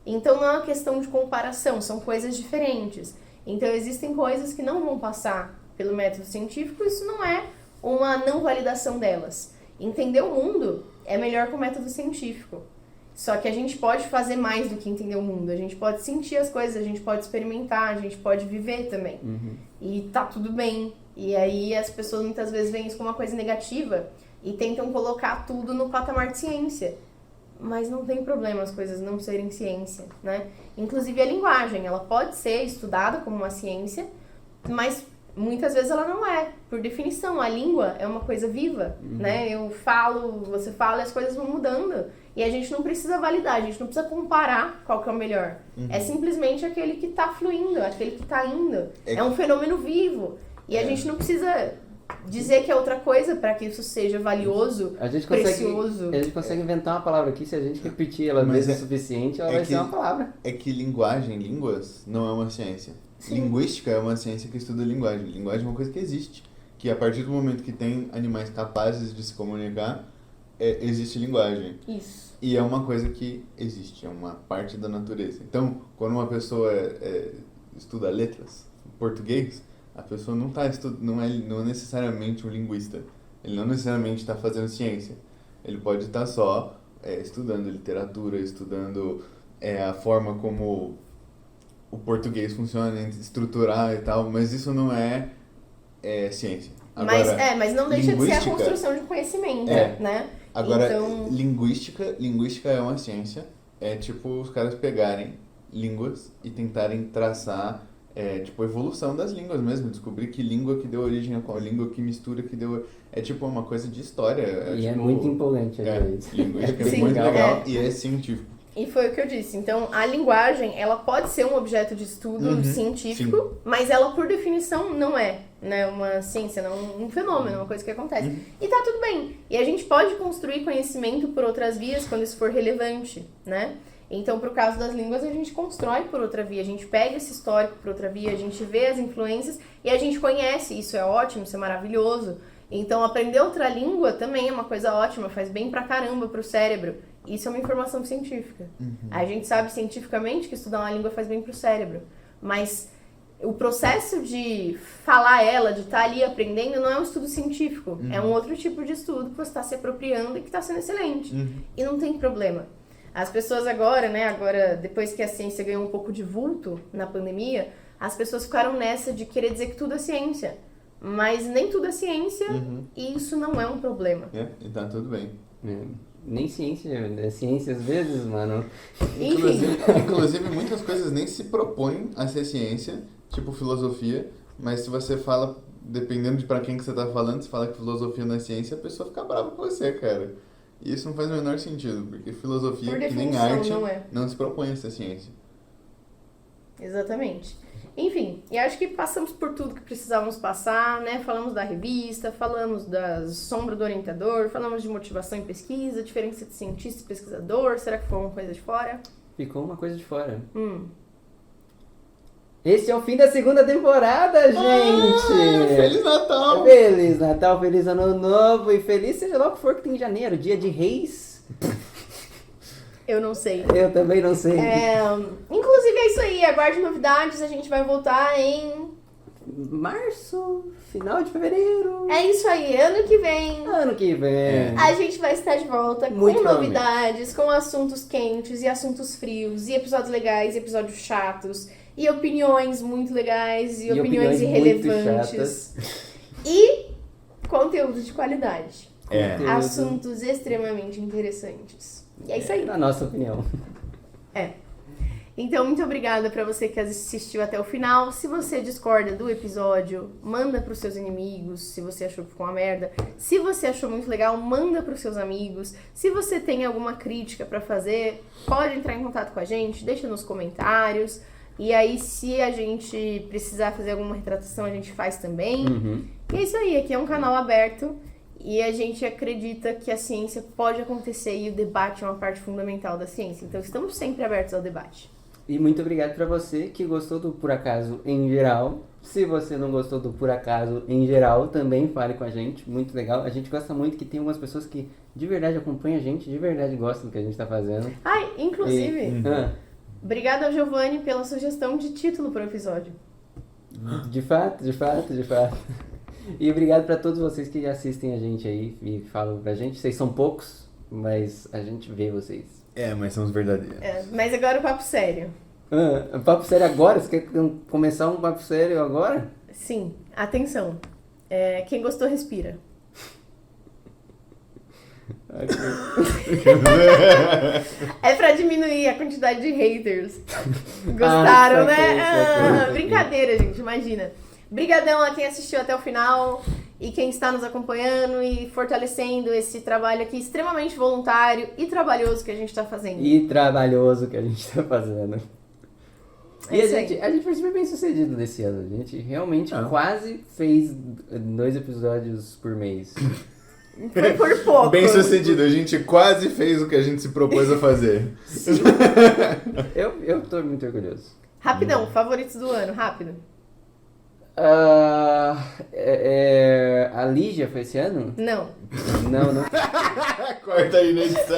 Então não é uma questão de comparação, são coisas diferentes. Então existem coisas que não vão passar pelo método científico, isso não é uma não validação delas. Entender o mundo é melhor que o método científico. Só que a gente pode fazer mais do que entender o mundo. A gente pode sentir as coisas, a gente pode experimentar, a gente pode viver também. E tá tudo bem. E aí as pessoas muitas vezes veem isso como uma coisa negativa e tentam colocar tudo no patamar de ciência. Mas não tem problema as coisas não serem ciência, né? Inclusive a linguagem, ela pode ser estudada como uma ciência, mas muitas vezes ela não é. Por definição, a língua é uma coisa viva, né? Eu falo, você fala e as coisas vão mudando. E a gente não precisa validar, a gente não precisa comparar qual que é o melhor. É simplesmente aquele que tá fluindo, aquele que tá indo. É um fenômeno vivo. E a gente não precisa dizer que é outra coisa para que isso seja valioso, precioso. A gente consegue inventar uma palavra aqui, se a gente repetir ela vezes o suficiente, ela vai ser uma palavra. É que línguas, não é uma ciência. Sim. Linguística é uma ciência que estuda linguagem. Linguagem é uma coisa que existe. Que a partir do momento que tem animais capazes de se comunicar, existe linguagem. Isso. E é uma coisa que existe, é uma parte da natureza. Então, quando uma pessoa estuda letras, português, a pessoa não é necessariamente um linguista. Ele não necessariamente está fazendo ciência. Ele pode estar só estudando literatura, estudando a forma como o português funciona, estruturar e tal, mas isso não é ciência. Agora, mas não deixa de ser a construção de conhecimento, né? Agora, então... linguística é uma ciência. É tipo os caras pegarem línguas e tentarem traçar tipo a evolução das línguas mesmo, descobrir que língua que deu origem a qual língua, que mistura que deu... É tipo uma coisa de história. E tipo, é muito empolgante, aliás. Linguística Sim, é muito legal e é científico. E foi o que eu disse. Então, a linguagem, ela pode ser um objeto de estudo científico, sim. mas ela, por definição, não é, né, uma ciência, não um fenômeno, uma coisa que acontece. E tá tudo bem. E a gente pode construir conhecimento por outras vias quando isso for relevante, né? Então, pro caso das línguas, a gente constrói por outra via, a gente pega esse histórico por outra via, a gente vê as influências e a gente conhece. Isso é ótimo, isso é maravilhoso. Então, aprender outra língua também é uma coisa ótima, faz bem pra caramba pro cérebro. Isso é uma informação científica. A gente sabe cientificamente que estudar uma língua faz bem pro cérebro. Mas o processo de falar ela, de estar ali aprendendo, não é um estudo científico. É um outro tipo de estudo que você está se apropriando e que está sendo excelente. E não tem problema. As pessoas agora, depois que a ciência ganhou um pouco de vulto na pandemia, as pessoas ficaram nessa de querer dizer que tudo é ciência. Mas nem tudo é ciência e isso não é um problema. E tá tudo bem. Nem ciência, é ciência às vezes, mano. Inclusive, muitas coisas nem se propõem a ser ciência, tipo filosofia, mas se você fala, dependendo de pra quem que você tá falando, se fala que filosofia não é ciência, a pessoa fica brava com você, cara. E isso não faz o menor sentido, porque filosofia, que nem arte, não se propõe a ser ciência. Exatamente. Enfim, e acho que passamos por tudo que precisávamos passar, né? Falamos da revista, falamos da sombra do orientador, falamos de motivação em pesquisa, diferença de cientista e pesquisador, será que foi uma coisa de fora? Ficou uma coisa de fora. Esse é o fim da segunda temporada, gente! Feliz Natal! Feliz Natal, feliz Ano Novo e feliz seja lá o que for que tem em janeiro, dia de Reis. Eu não sei. Eu também não sei. Inclusive é isso aí, aguarde novidades, a gente vai voltar em... março, final de fevereiro. É isso aí, ano que vem. Ano que vem. A gente vai estar de volta Muito com novidades, com assuntos quentes e assuntos frios, e episódios legais, e episódios chatos, e opiniões muito legais, e opiniões irrelevantes. E conteúdo de qualidade. Assuntos extremamente interessantes. E é isso aí. Na nossa opinião. Então, muito obrigada pra você que assistiu até o final. Se você discorda do episódio, manda pros seus inimigos, se você achou que ficou uma merda. Se você achou muito legal, manda pros seus amigos. Se você tem alguma crítica pra fazer, pode entrar em contato com a gente, deixa nos comentários. E aí, se a gente precisar fazer alguma retratação, a gente faz também. E é isso aí, aqui é um canal aberto. E a gente acredita que a ciência pode acontecer e o debate é uma parte fundamental da ciência. Então, estamos sempre abertos ao debate. E muito obrigado pra você que gostou do Por Acaso em geral. Se você não gostou do Por Acaso em geral, também fale com a gente. Muito legal. A gente gosta muito que tem algumas pessoas que de verdade acompanham a gente, de verdade gostam do que a gente tá fazendo. Inclusive, obrigada ao Giovanni pela sugestão de título para o episódio. De fato. E obrigado pra todos vocês que assistem a gente aí e falam pra gente. Vocês são poucos, mas a gente vê vocês. Mas são os verdadeiros. Mas agora o papo sério. Papo sério agora? Você quer começar um papo sério agora? Sim, atenção. Quem gostou, respira. É pra diminuir a quantidade de haters. Gostaram, né? Brincadeira, gente, imagina. Brigadão a quem assistiu até o final e quem está nos acompanhando e fortalecendo esse trabalho aqui extremamente voluntário e trabalhoso que a gente está fazendo. E a gente foi super bem sucedido nesse ano. A gente realmente quase fez 2 episódios por mês. Foi por pouco. Bem sucedido, a gente quase fez o que a gente se propôs a fazer. Eu tô muito orgulhoso. Rapidão, favoritos do ano, rápido. A Lígia foi esse ano? Não. Não. Corta aí na edição.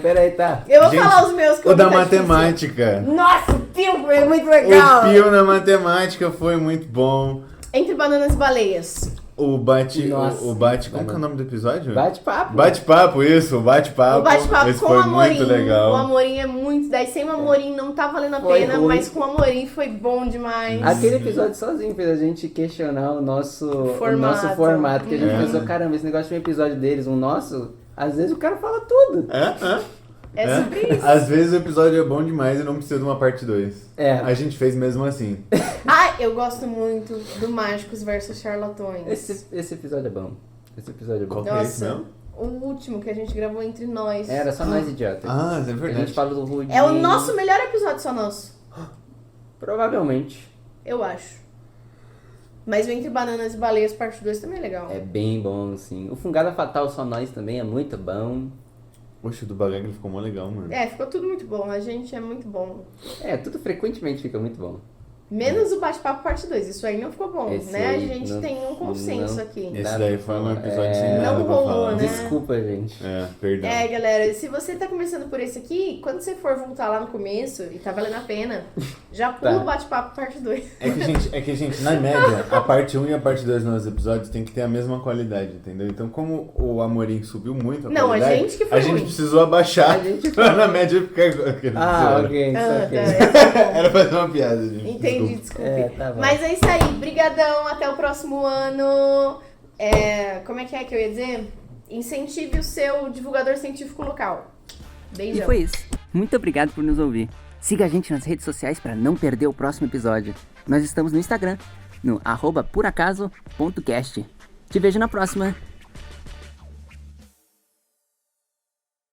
Pera aí, tá. Eu vou Gente, falar os meus que O eu da vi, tá difícil. matemática. Nossa, o Pio foi muito legal. O Pio na matemática foi muito bom. Entre bananas e baleias. Nossa. O bate... Como que é o nome do episódio? Bate-papo. Bate-papo, isso. O bate-papo. O bate-papo Esse com foi o Amorim. muito legal. O Amorim é muito 10. Sem o Amorim não tá valendo a Foi pena, ruim. mas com o Amorim foi bom demais. Aquele episódio sozinho fez a gente questionar o nosso formato. Que a gente pensou, caramba, esse negócio de um episódio deles, um nosso, às vezes o cara fala tudo. É sobre isso. Às vezes o episódio é bom demais e não precisa de uma parte 2. É. A gente fez mesmo assim. Eu gosto muito do Mágicos versus Charlatões. Esse episódio é bom. Esse episódio é bom. Qual que é esse Nossa, mesmo? o último que a gente gravou entre nós. Era só nós idiotas. Ah, é A verdade. gente fala do Rudinho. É o nosso melhor episódio, só nosso. Provavelmente. Eu acho. Mas o Entre Bananas e Baleias, parte 2 também é legal. É bem bom, sim. O Fungada Fatal Só Nós também é muito bom. Poxa, o do Bagagre ficou mó legal, mano. Ficou tudo muito bom. A gente é muito bom. Tudo frequentemente fica muito bom. Menos o Bate-Papo parte 2. Isso aí não ficou bom, Esse né? A aí gente não- tem um consenso não- aqui. Esse daí foi um episódio sem É, nada não pra rolou, falar. né? Desculpa, gente. Perdão. Galera, se você tá começando por esse aqui, quando você for voltar lá no começo e tá valendo a pena, já pula Tá. o Bate-Papo parte 2. É que, gente, na média, a parte 1 e a parte 2 dos nossos episódios tem que ter a mesma qualidade, entendeu? Então, como o Amorim subiu muito a Não, a qualidade, gente que foi a gente ruim. precisou abaixar A gente- pra na média ficar aquele Ok, Ah, saquei. Era pra fazer uma piada, gente. Entendi, desculpa. desculpe. Tá bom. Mas é isso aí, brigadão, até o próximo ano. Como é que eu ia dizer? Incentive o seu divulgador científico local. Beijão. E foi isso. Muito obrigado por nos ouvir. Siga a gente nas redes sociais para não perder o próximo episódio. Nós estamos no Instagram, no @poracaso.cast. Te vejo na próxima.